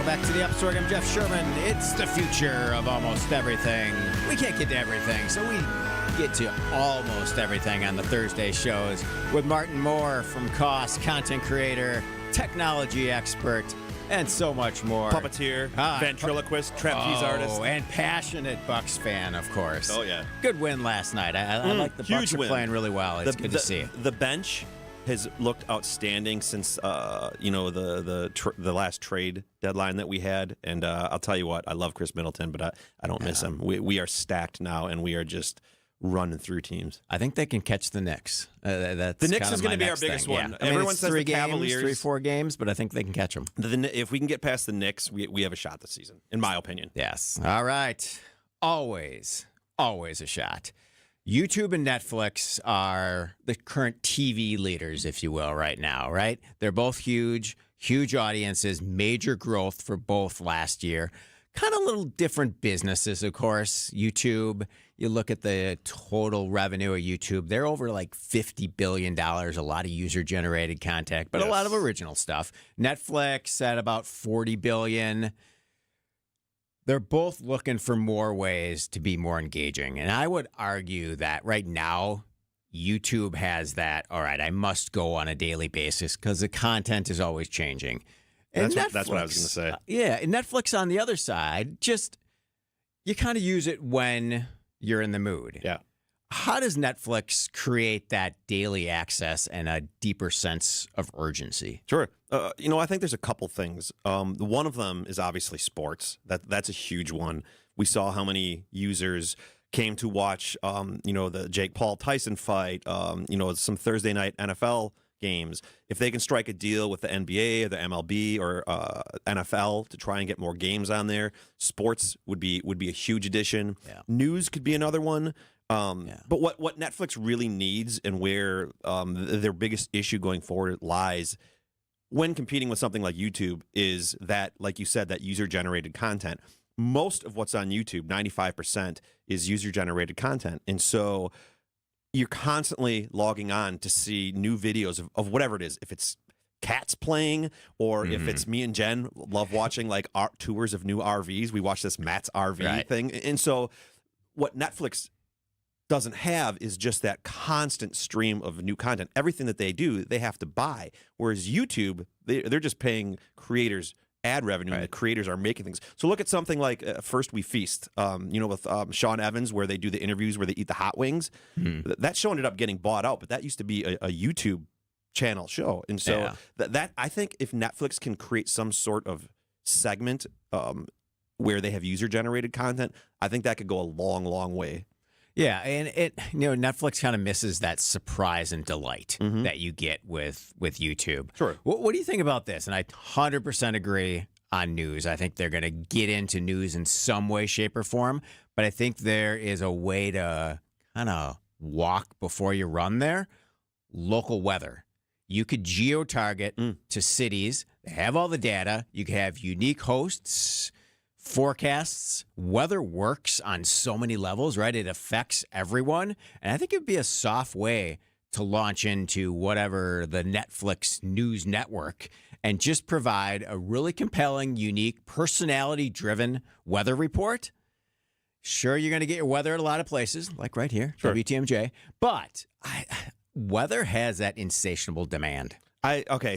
Speaker 16: back to the Upswing. I'm Jeff Sherman. It's the future of almost everything. We can't get to everything, so we get to almost everything on the Thursday shows with Martin Moore from Cost, content creator, technology expert, and so much more.
Speaker 17: Puppeteer, ventriloquist, trapeze artist.
Speaker 16: And passionate Bucks fan, of course.
Speaker 17: Oh, yeah.
Speaker 16: Good win last night. I like the Bucks are playing really well. It's good to see.
Speaker 17: The bench has looked outstanding since the last trade deadline that we had. And I'll tell you what, I love Chris Middleton, but I don't miss him. We are stacked now, and we are just running through teams.
Speaker 16: I think they can catch the Knicks.
Speaker 17: The Knicks is going to be our biggest one.
Speaker 16: Yeah.
Speaker 17: Everyone says the
Speaker 16: games,
Speaker 17: Cavaliers.
Speaker 16: 3-4 games, but I think they can catch them.
Speaker 17: If we can get past the Knicks, we have a shot this season, in my opinion.
Speaker 16: Yes. All right. Always a shot. YouTube and Netflix are the current TV leaders, if you will, right now, right? They're both huge audiences, major growth for both last year. Kind of little different businesses, of course. YouTube, you look at the total revenue of YouTube, they're over like $50 billion, a lot of user-generated content, but a lot of original stuff. Netflix at about $40 billion. They're both looking for more ways to be more engaging. And I would argue that right now, YouTube has that, all right, I must go on a daily basis because the content is always changing.
Speaker 17: That's what I was going to say.
Speaker 16: Yeah, and Netflix on the other side, just you kind of use it when you're in the mood.
Speaker 17: Yeah.
Speaker 16: How does Netflix create that daily access and a deeper sense of urgency?
Speaker 17: Sure. I think there's a couple things. One of them is obviously sports. That's a huge one. We saw how many users came to watch, the Jake Paul Tyson fight, some Thursday night NFL games. If they can strike a deal with the NBA or the MLB or NFL to try and get more games on there, sports would be a huge addition.
Speaker 16: Yeah.
Speaker 17: News could be another one. But what Netflix really needs and where their biggest issue going forward lies when competing with something like YouTube is that, like you said, that user-generated content. Most of what's on YouTube, 95%, is user-generated content. And so you're constantly logging on to see new videos of whatever it is. If it's cats playing or if it's me and Jen love watching like tours of new RVs. We watch this Matt's RV thing. And so what Netflix doesn't have is just that constant stream of new content. Everything that they do, they have to buy. Whereas YouTube, they're just paying creators ad revenue, and the creators are making things. So look at something like First We Feast, with Sean Evans, where they do the interviews where they eat the hot wings. That show ended up getting bought out, but that used to be a YouTube channel show. And so that I think if Netflix can create some sort of segment where they have user-generated content, I think that could go a long, long way.
Speaker 16: Yeah, and Netflix kind of misses that surprise and delight that you get with YouTube.
Speaker 17: Sure.
Speaker 16: What do you think about this? And I 100% agree on news. I think they're going to get into news in some way, shape, or form. But I think there is a way to kind of walk before you run there. Local weather. You could geo-target to cities. They have all the data. You could have unique hosts, forecasts. Weather works on so many levels, right? It affects everyone. And I think it would be a soft way to launch into whatever the Netflix news network and just provide a really compelling, unique, personality-driven weather report. Sure, you're going to get your weather at a lot of places, like right here, WTMJ. But weather has that insatiable demand.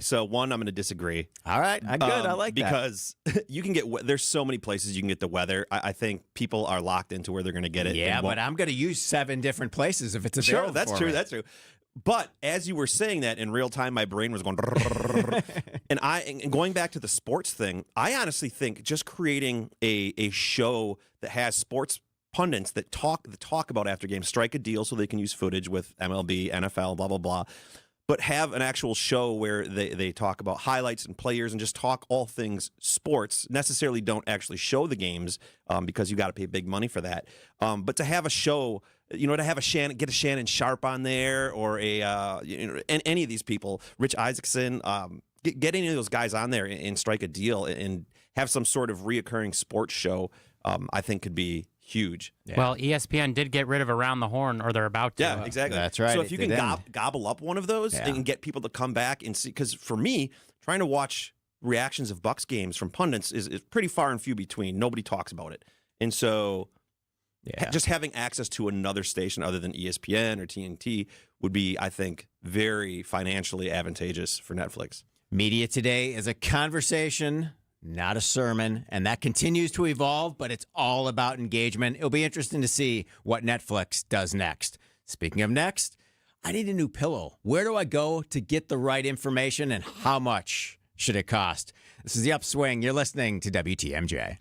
Speaker 17: So one, I'm going to disagree.
Speaker 16: All right, good. I like
Speaker 17: because you can get. There's so many places you can get the weather. I think people are locked into where they're going to get it.
Speaker 16: Yeah, but I'm going to use 7 different places if it's available.
Speaker 17: Sure, that's true. That's true. But as you were saying that in real time, my brain was going. and going back to the sports thing, I honestly think just creating a show that has sports pundits that talk about after games, strike a deal so they can use footage with MLB, NFL, blah blah blah. But have an actual show where they talk about highlights and players and just talk all things sports. Necessarily don't actually show the games because you got to pay big money for that. But to have a show, to have get a Shannon Sharp on there or and any of these people, Rich Isaacson, get any of those guys on there and strike a deal and have some sort of reoccurring sports show. I think could be huge.
Speaker 5: Yeah. Well, ESPN did get rid of Around the Horn, or they're about to.
Speaker 17: Yeah, exactly.
Speaker 16: That's right.
Speaker 17: So if you can gobble up one of those and get people to come back and see, because for me, trying to watch reactions of Bucks games from pundits is pretty far and few between. Nobody talks about it. And so just having access to another station other than ESPN or TNT would be, I think, very financially advantageous for Netflix.
Speaker 16: Media today is a conversation, not a sermon, and that continues to evolve, but it's all about engagement. It'll be interesting to see what Netflix does next. Speaking of next, I need a new pillow. Where do I go to get the right information, and how much should it cost? This is The Upswing. You're listening to WTMJ.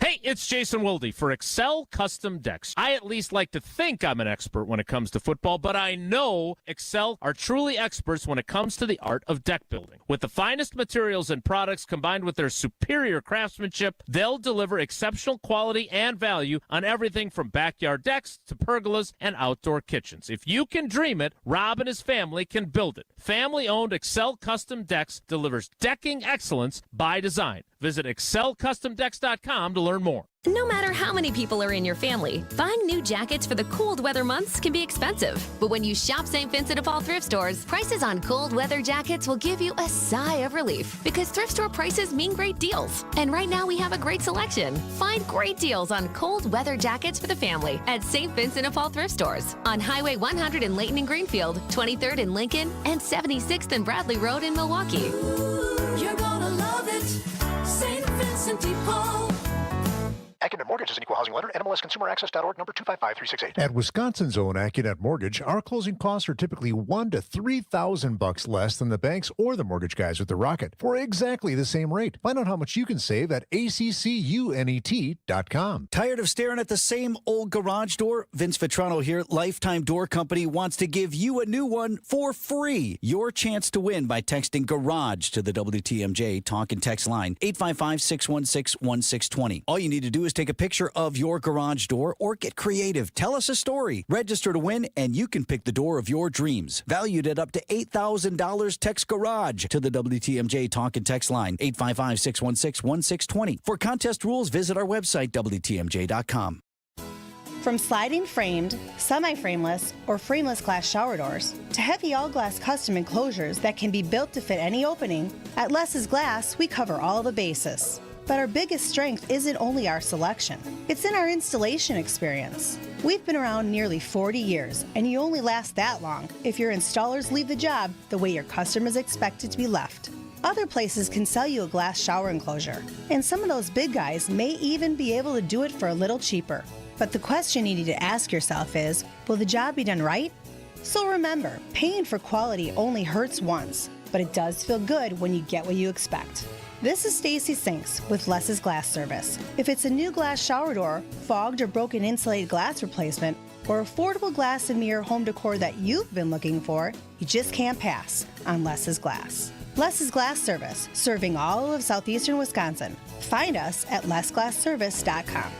Speaker 8: Hey, it's Jason Wilde for Excel Custom Decks. I at least like to think I'm an expert when it comes to football, but I know Excel are truly experts when it comes to the art of deck building. With the finest materials and products combined with their superior craftsmanship, they'll deliver exceptional quality and value on everything from backyard decks to pergolas and outdoor kitchens. If you can dream it, Rob and his family can build it. Family-owned Excel Custom Decks delivers decking excellence by design. Visit excelcustomdecks.com to learn more.
Speaker 10: No matter how many people are in your family, buying new jackets for the cold weather months can be expensive. But when you shop St. Vincent de Paul thrift stores, prices on cold weather jackets will give you a sigh of relief because thrift store prices mean great deals. And right now we have a great selection. Find great deals on cold weather jackets for the family at St. Vincent de Paul thrift stores on Highway 100 in Layton and Greenfield, 23rd in Lincoln, and 76th and Bradley Road in Milwaukee.
Speaker 15: You're gonna love it, St. Vincent de Paul.
Speaker 11: AccuNet Mortgage is an equal housing lender. NMLSConsumerAccess.org, number 255368.
Speaker 25: At Wisconsin's own AccuNet Mortgage, our closing costs are typically $1,000 to $3,000 less than the banks or the mortgage guys with the Rocket for exactly the same rate. Find out how much you can save at accunet.com.
Speaker 14: Tired of staring at the same old garage door? Vince Vitrano here, Lifetime Door Company, wants to give you a new one for free. Your chance to win by texting GARAGE to the WTMJ talk and text line, 855-616-1620. All you need to do is take a picture of your garage door or get creative. Tell us a story. Register to win, and you can pick the door of your dreams. Valued at up to $8,000, text GARAGE to the WTMJ talk and text line, 855-616-1620. For contest rules, visit our website, WTMJ.com.
Speaker 26: From sliding framed, semi-frameless, or frameless glass shower doors to heavy all-glass custom enclosures that can be built to fit any opening, at Less's Glass, we cover all the bases. But our biggest strength isn't only our selection, it's in our installation experience. We've been around nearly 40 years, and you only last that long if your installers leave the job the way your customers expect it to be left. Other places can sell you a glass shower enclosure, and some of those big guys may even be able to do it for a little cheaper. But the question you need to ask yourself is, will the job be done right? So remember, paying for quality only hurts once, but it does feel good when you get what you expect. This is Stacy Sinks with Less's Glass Service. If it's a new glass shower door, fogged or broken insulated glass replacement, or affordable glass and mirror home decor that you've been looking for, you just can't pass on Less's Glass. Less's Glass Service, serving all of southeastern Wisconsin. Find us at lessglassservice.com.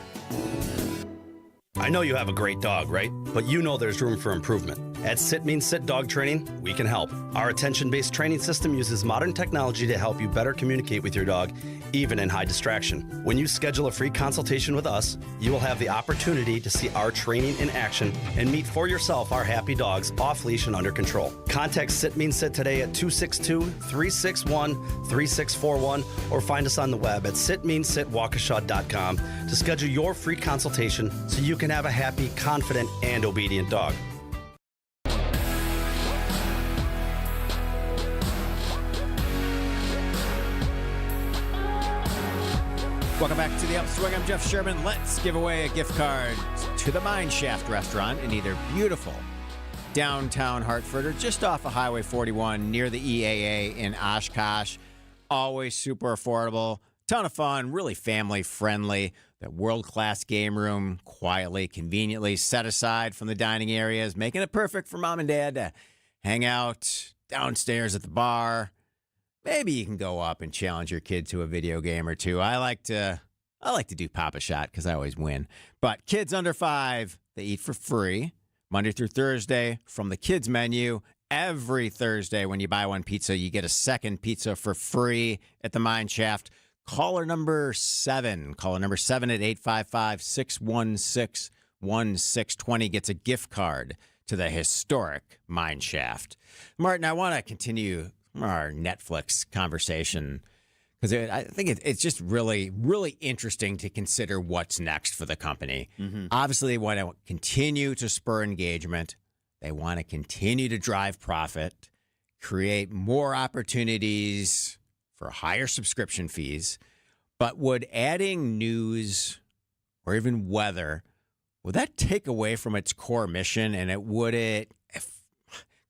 Speaker 6: I know you have a great dog, right? But you know there's room for improvement. At Sit Means Sit Dog Training, we can help. Our attention-based training system uses modern technology to help you better communicate with your dog, even in high distraction. When you schedule a free consultation with us, you will have the opportunity to see our training in action and meet for yourself our happy dogs off leash and under control. Contact Sit Means Sit today at 262-361-3641 or find us on the web at sitmeansitwaukesha.com to schedule your free consultation so you can have a happy, confident, and obedient dog.
Speaker 16: Welcome back to the Upswing. I'm Jeff Sherman. Let's give away a gift card to the Mine Shaft restaurant in either beautiful downtown Hartford or just off of Highway 41 near the EAA in Oshkosh. Always super affordable, ton of fun, really family friendly. That world-class game room, quietly, conveniently set aside from the dining areas, making it perfect for mom and dad to hang out downstairs at the bar. Maybe you can go up and challenge your kid to a video game or two. I like to do Pop-A-Shot because I always win. But kids under 5, they eat for free Monday through Thursday from the kids menu. Every Thursday when you buy one pizza, you get a second pizza for free at the Mine Shaft. Caller number 7 at 855-616-1620 gets a gift card to the historic Mine Shaft. Martin, I want to continue our Netflix conversation because I think it's just really, really interesting to consider what's next for the company. Mm-hmm. Obviously, they want to continue to spur engagement. They want to continue to drive profit, create more opportunities for higher subscription fees. But would adding news or even weather, would that take away from its core mission, and would it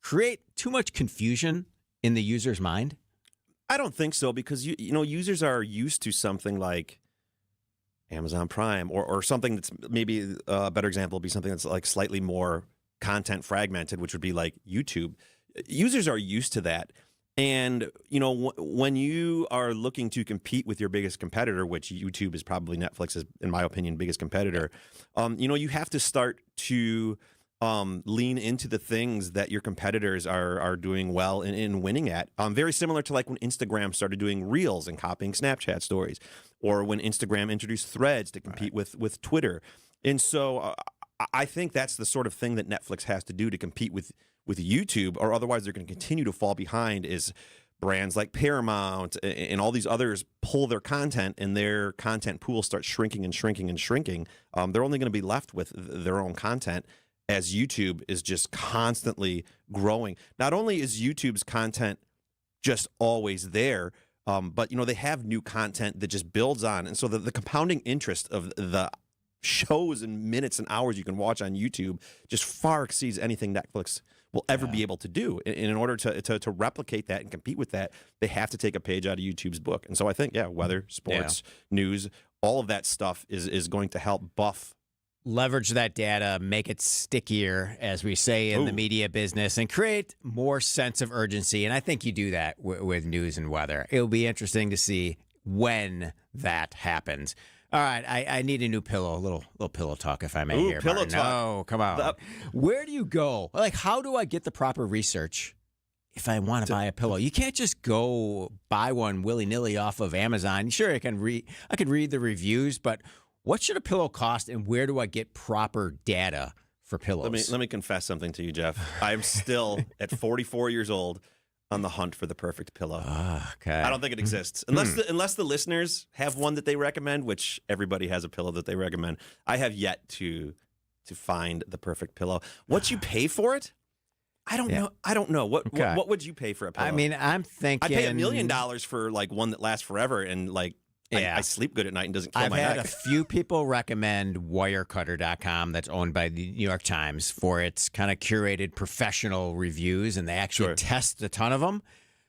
Speaker 16: create too much confusion in the user's mind?
Speaker 17: I don't think so, because you know users are used to something like Amazon Prime or something that's maybe a better example would be something that's like slightly more content fragmented, which would be like YouTube. Users are used to that. And, you know, when you are looking to compete with your biggest competitor, which YouTube is probably Netflix's, in my opinion, biggest competitor, you know, you have to start to lean into the things that your competitors are doing well in winning at. Very similar to like when Instagram started doing Reels and copying Snapchat stories, or when Instagram introduced Threads to compete with Twitter. And so I think that's the sort of thing that Netflix has to do to compete with YouTube, or otherwise they're going to continue to fall behind as brands like Paramount and all these others pull their content and their content pool starts shrinking and shrinking and shrinking. They're only going to be left with their own content as YouTube is just constantly growing. Not only is YouTube's content just always there, but, you know, they have new content that just builds on. And so the compounding interest of the shows and minutes and hours you can watch on YouTube just far exceeds anything Netflix will ever be able to do. And in order to replicate that and compete with that, they have to take a page out of YouTube's book. And so I think, weather, sports, news, all of that stuff is going to help
Speaker 16: leverage that data, make it stickier, as we say in the media business, and create more sense of urgency. And I think you do that with news and weather. It'll be interesting to see when that happens. All right, I need a new pillow, a little pillow talk, if I may. Here,
Speaker 17: pillow
Speaker 16: Martin.
Speaker 17: talk.
Speaker 16: No, come on. Where do you go? Like, how do I get the proper research if I want to buy a pillow? You can't just go buy one willy-nilly off of Amazon. Sure, I could read the reviews, but what should a pillow cost, and where do I get proper data for pillows?
Speaker 17: Let me confess something to you, Jeff. I'm still, at 44 years old, on the hunt for the perfect pillow.
Speaker 16: Okay.
Speaker 17: I don't think it exists unless the listeners have one that they recommend, which everybody has a pillow that they recommend. I have yet to find the perfect pillow. What you pay for it? I don't know. I don't know. What would you pay for a pillow?
Speaker 16: I mean, I'm thinking
Speaker 17: I'd pay $1 million for like one that lasts forever and like I sleep good at night and doesn't kill
Speaker 16: I've
Speaker 17: my
Speaker 16: had
Speaker 17: neck.
Speaker 16: a few people recommend Wirecutter.com, that's owned by the New York Times, for its kind of curated professional reviews, and they actually test a ton of them.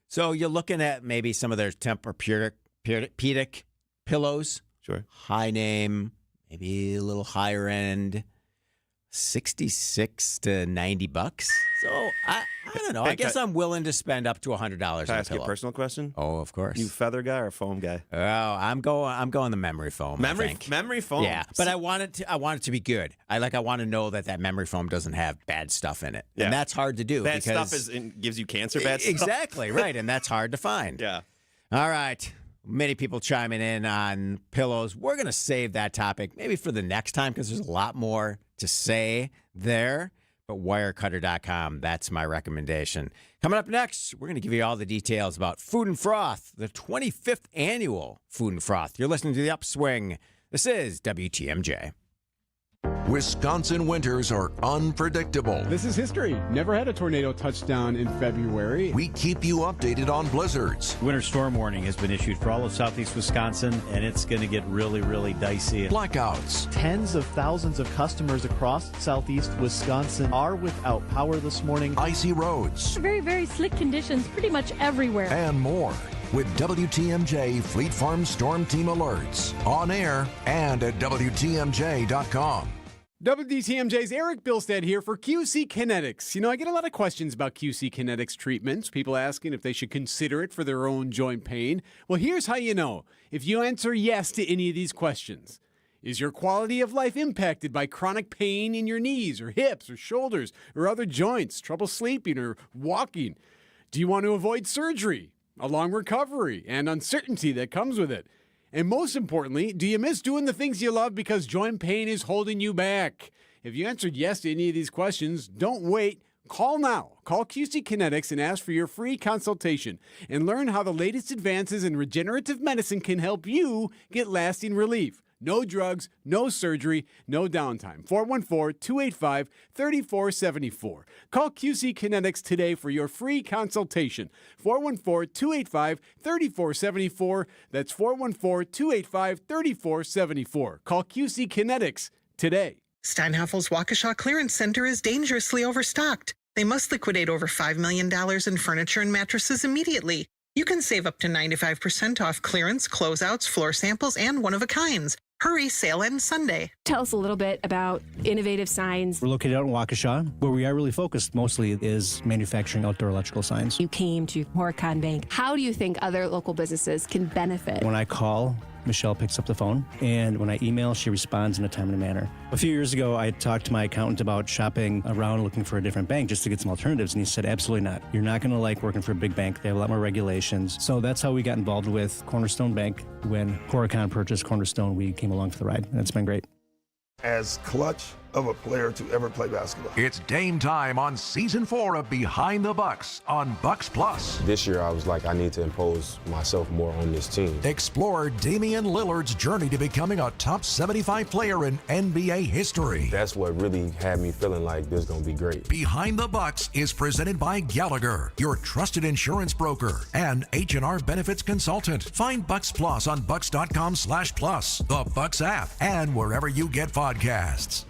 Speaker 16: So you're looking at maybe some of their Tempur-Pedic pillows.
Speaker 17: Sure.
Speaker 16: High name, maybe a little higher end, $66 to $90. So I don't know. I guess I'm willing to spend up to $100 on a pillow.
Speaker 17: Can I ask you a personal question?
Speaker 16: Oh, of course.
Speaker 17: You feather guy or foam guy?
Speaker 16: Oh, I'm going the memory foam. I think.
Speaker 17: Memory foam.
Speaker 16: Yeah, but I want it to be good. I want to know that memory foam doesn't have bad stuff in it, and that's hard to do.
Speaker 17: Bad
Speaker 16: because
Speaker 17: stuff gives you cancer. Bad stuff.
Speaker 16: Exactly right, and that's hard to find.
Speaker 17: Yeah.
Speaker 16: All right. Many people chiming in on pillows. We're going to save that topic maybe for the next time because there's a lot more to say there. But Wirecutter.com, that's my recommendation. Coming up next, we're going to give you all the details about Food and Froth, the 25th annual Food and Froth. You're listening to The Upswing. This is WTMJ.
Speaker 12: Wisconsin winters are unpredictable.
Speaker 4: This is history. Never had a tornado touchdown in February.
Speaker 12: We keep you updated on blizzards.
Speaker 7: Winter storm warning has been issued for all of southeast Wisconsin, and it's going to get really, really dicey.
Speaker 12: Blackouts.
Speaker 13: Tens of thousands of customers across southeast Wisconsin are without power this morning.
Speaker 12: Icy roads.
Speaker 18: Very, very slick conditions pretty much everywhere.
Speaker 12: And more. With WTMJ Fleet Farm Storm Team alerts on air and at WTMJ.com.
Speaker 4: WTMJ's Eric Bilstead here for QC Kinetics. You know, I get a lot of questions about QC Kinetics treatments, people asking if they should consider it for their own joint pain. Well, here's how you know. If you answer yes to any of these questions. Is your quality of life impacted by chronic pain in your knees or hips or shoulders or other joints, trouble sleeping or walking? Do you want to avoid surgery, a long recovery, and uncertainty that comes with it? And most importantly, do you miss doing the things you love because joint pain is holding you back? If you answered yes to any of these questions, don't wait. Call now. Call QC Kinetics and ask for your free consultation and learn how the latest advances in regenerative medicine can help you get lasting relief. No drugs, no surgery, no downtime. 414-285-3474. Call QC Kinetics today for your free consultation. 414-285-3474. That's 414-285-3474. Call QC Kinetics today.
Speaker 19: Steinhaffel's Waukesha Clearance Center is dangerously overstocked. They must liquidate over $5 million in furniture and mattresses immediately. You can save up to 95% off clearance, closeouts, floor samples, and one-of-a-kinds. Hurry, sale ends Sunday.
Speaker 20: Tell us a little bit about Innovative Signs.
Speaker 21: We're located out in Waukesha. Where we are really focused mostly is manufacturing outdoor electrical signs.
Speaker 20: You came to Horicon Bank. How do you think other local businesses can benefit?
Speaker 21: When I call, Michelle picks up the phone, and when I email, she responds in a timely manner. A few years ago, I talked to my accountant about shopping around looking for a different bank just to get some alternatives, and he said, absolutely not. You're not going to like working for a big bank. They have a lot more regulations. So that's how we got involved with Cornerstone Bank. When Horicon purchased Cornerstone, we came along for the ride, and it's been great.
Speaker 27: As clutch of a player to ever play basketball.
Speaker 12: It's game time on Season 4 of Behind the Bucks on Bucks Plus.
Speaker 28: This year, I was like, I need to impose myself more on this team.
Speaker 12: Explore Damian Lillard's journey to becoming a top 75 player in NBA history.
Speaker 28: That's what really had me feeling like this is going to be great.
Speaker 12: Behind the Bucks is presented by Gallagher, your trusted insurance broker, and H&R Benefits Consultant. Find Bucks Plus on bucks.com/plus, the Bucks app, and wherever you get podcasts.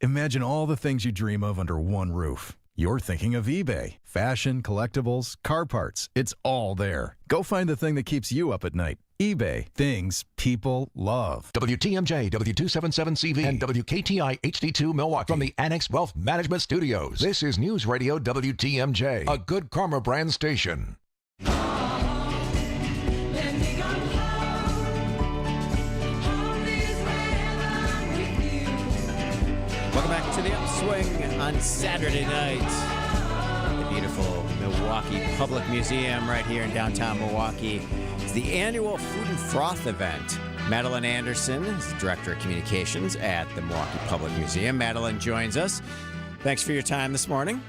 Speaker 29: Imagine all the things you dream of under one roof. You're thinking of eBay. Fashion, collectibles, car parts. It's all there. Go find the thing that keeps you up at night. eBay. Things people love.
Speaker 12: WTMJ, W277CV, and WKTI HD2 Milwaukee. From the Annex Wealth Management Studios. This is News Radio WTMJ, a Good Karma brand station.
Speaker 16: Welcome back to the Upswing on Saturday night. The beautiful Milwaukee Public Museum right here in downtown Milwaukee. It's the annual Food and Froth event. Madeline Anderson is the Director of Communications at the Milwaukee Public Museum. Madeline joins us. Thanks for your time this morning.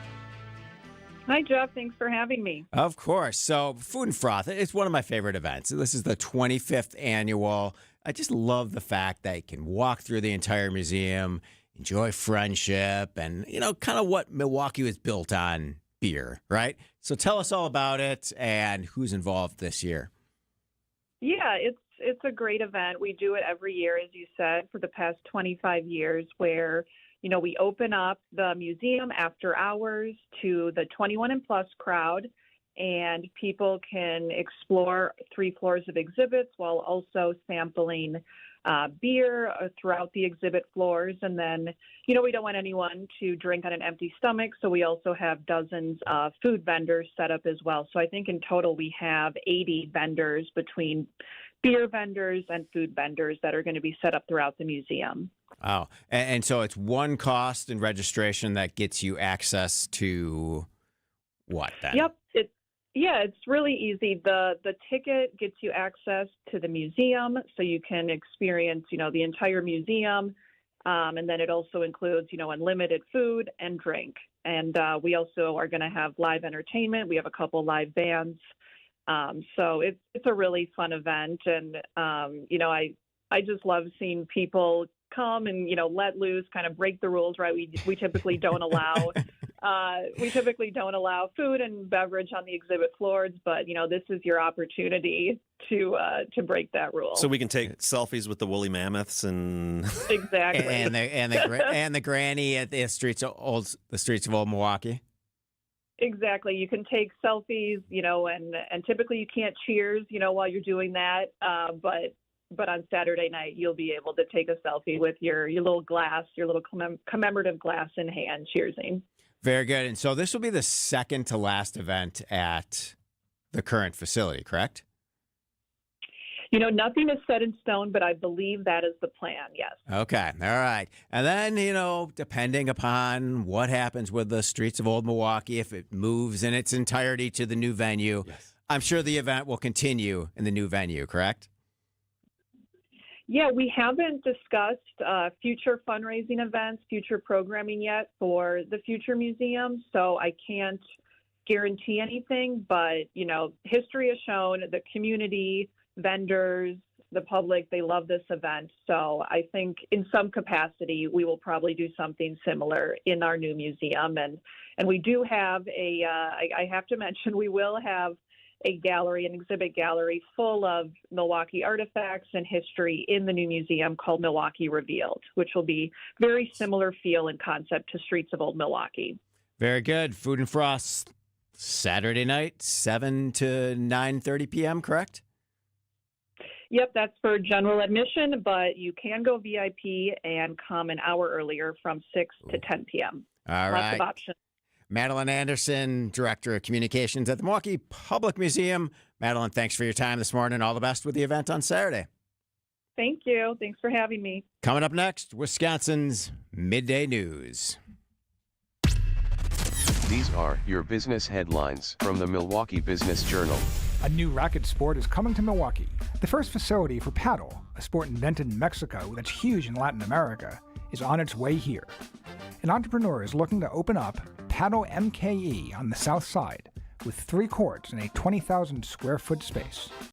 Speaker 1: Hi, Jeff. Thanks for having me.
Speaker 16: Of course. So, Food and Froth, it's one of my favorite events. This is the 25th annual. I just love the fact that you can walk through the entire museum, enjoy friendship, and, kind of what Milwaukee was built on, beer, right? So tell us all about it and who's involved this year.
Speaker 1: Yeah, it's a great event. We do it every year, as you said, for the past 25 years, where we open up the museum after hours to the 21 and plus crowd, and people can explore 3 floors of exhibits while also sampling beer throughout the exhibit floors. And then, we don't want anyone to drink on an empty stomach, so we also have dozens of food vendors set up as well. So I think in total we have 80 vendors between beer vendors and food vendors that are going to be set up throughout the museum.
Speaker 16: Oh, and so it's one cost and registration that gets you access to what then?
Speaker 1: Yep. It's really easy. The ticket gets you access to the museum, so you can experience, the entire museum. And then it also includes, unlimited food and drink. And we also are going to have live entertainment. We have a couple live bands. So it's a really fun event. And, I just love seeing people come and, let loose, kind of break the rules, right? We typically don't allow food and beverage on the exhibit floors, but this is your opportunity to break that rule.
Speaker 17: So we can take selfies with the woolly mammoths and
Speaker 1: exactly,
Speaker 16: and the granny at the streets of old Milwaukee.
Speaker 1: Exactly. You can take selfies, and typically you can't cheers, while you're doing that, but on Saturday night, you'll be able to take a selfie with your little glass, your little commemorative glass in hand, cheersing.
Speaker 16: Very good. And so this will be the second to last event at the current facility, correct?
Speaker 1: Nothing is set in stone, but I believe that is the plan, yes.
Speaker 16: Okay. All right. And then, depending upon what happens with the streets of Old Milwaukee, if it moves in its entirety to the new venue, yes, I'm sure the event will continue in the new venue, correct?
Speaker 1: Yeah, we haven't discussed future fundraising events, future programming yet for the future museum, so I can't guarantee anything, but, history has shown the community, vendors, the public, they love this event. So I think in some capacity, we will probably do something similar in our new museum. And we do have I have to mention, we will have a gallery, an exhibit gallery full of Milwaukee artifacts and history in the new museum called Milwaukee Revealed, which will be very similar feel and concept to Streets of Old Milwaukee.
Speaker 16: Very good. Food and Frost, Saturday night, 7 to 9:30 p.m., correct?
Speaker 1: Yep, that's for general admission, but you can go VIP and come an hour earlier from 6 to 10 p.m.
Speaker 16: All
Speaker 1: Lots
Speaker 16: right.
Speaker 1: of options.
Speaker 16: Madeline Anderson, Director of Communications at the Milwaukee Public Museum. Madeline, thanks for your time this morning. All the best with the event on Saturday.
Speaker 1: Thank you. Thanks for having me.
Speaker 16: Coming up next, Wisconsin's Midday News.
Speaker 2: These are your business headlines from the Milwaukee Business Journal.
Speaker 3: A new racket sport is coming to Milwaukee. The first facility for paddle, a sport invented in Mexico that's huge in Latin America, is on its way here. An entrepreneur is looking to open up Paddle MKE on the south side with 3 courts and a 20,000 square foot space.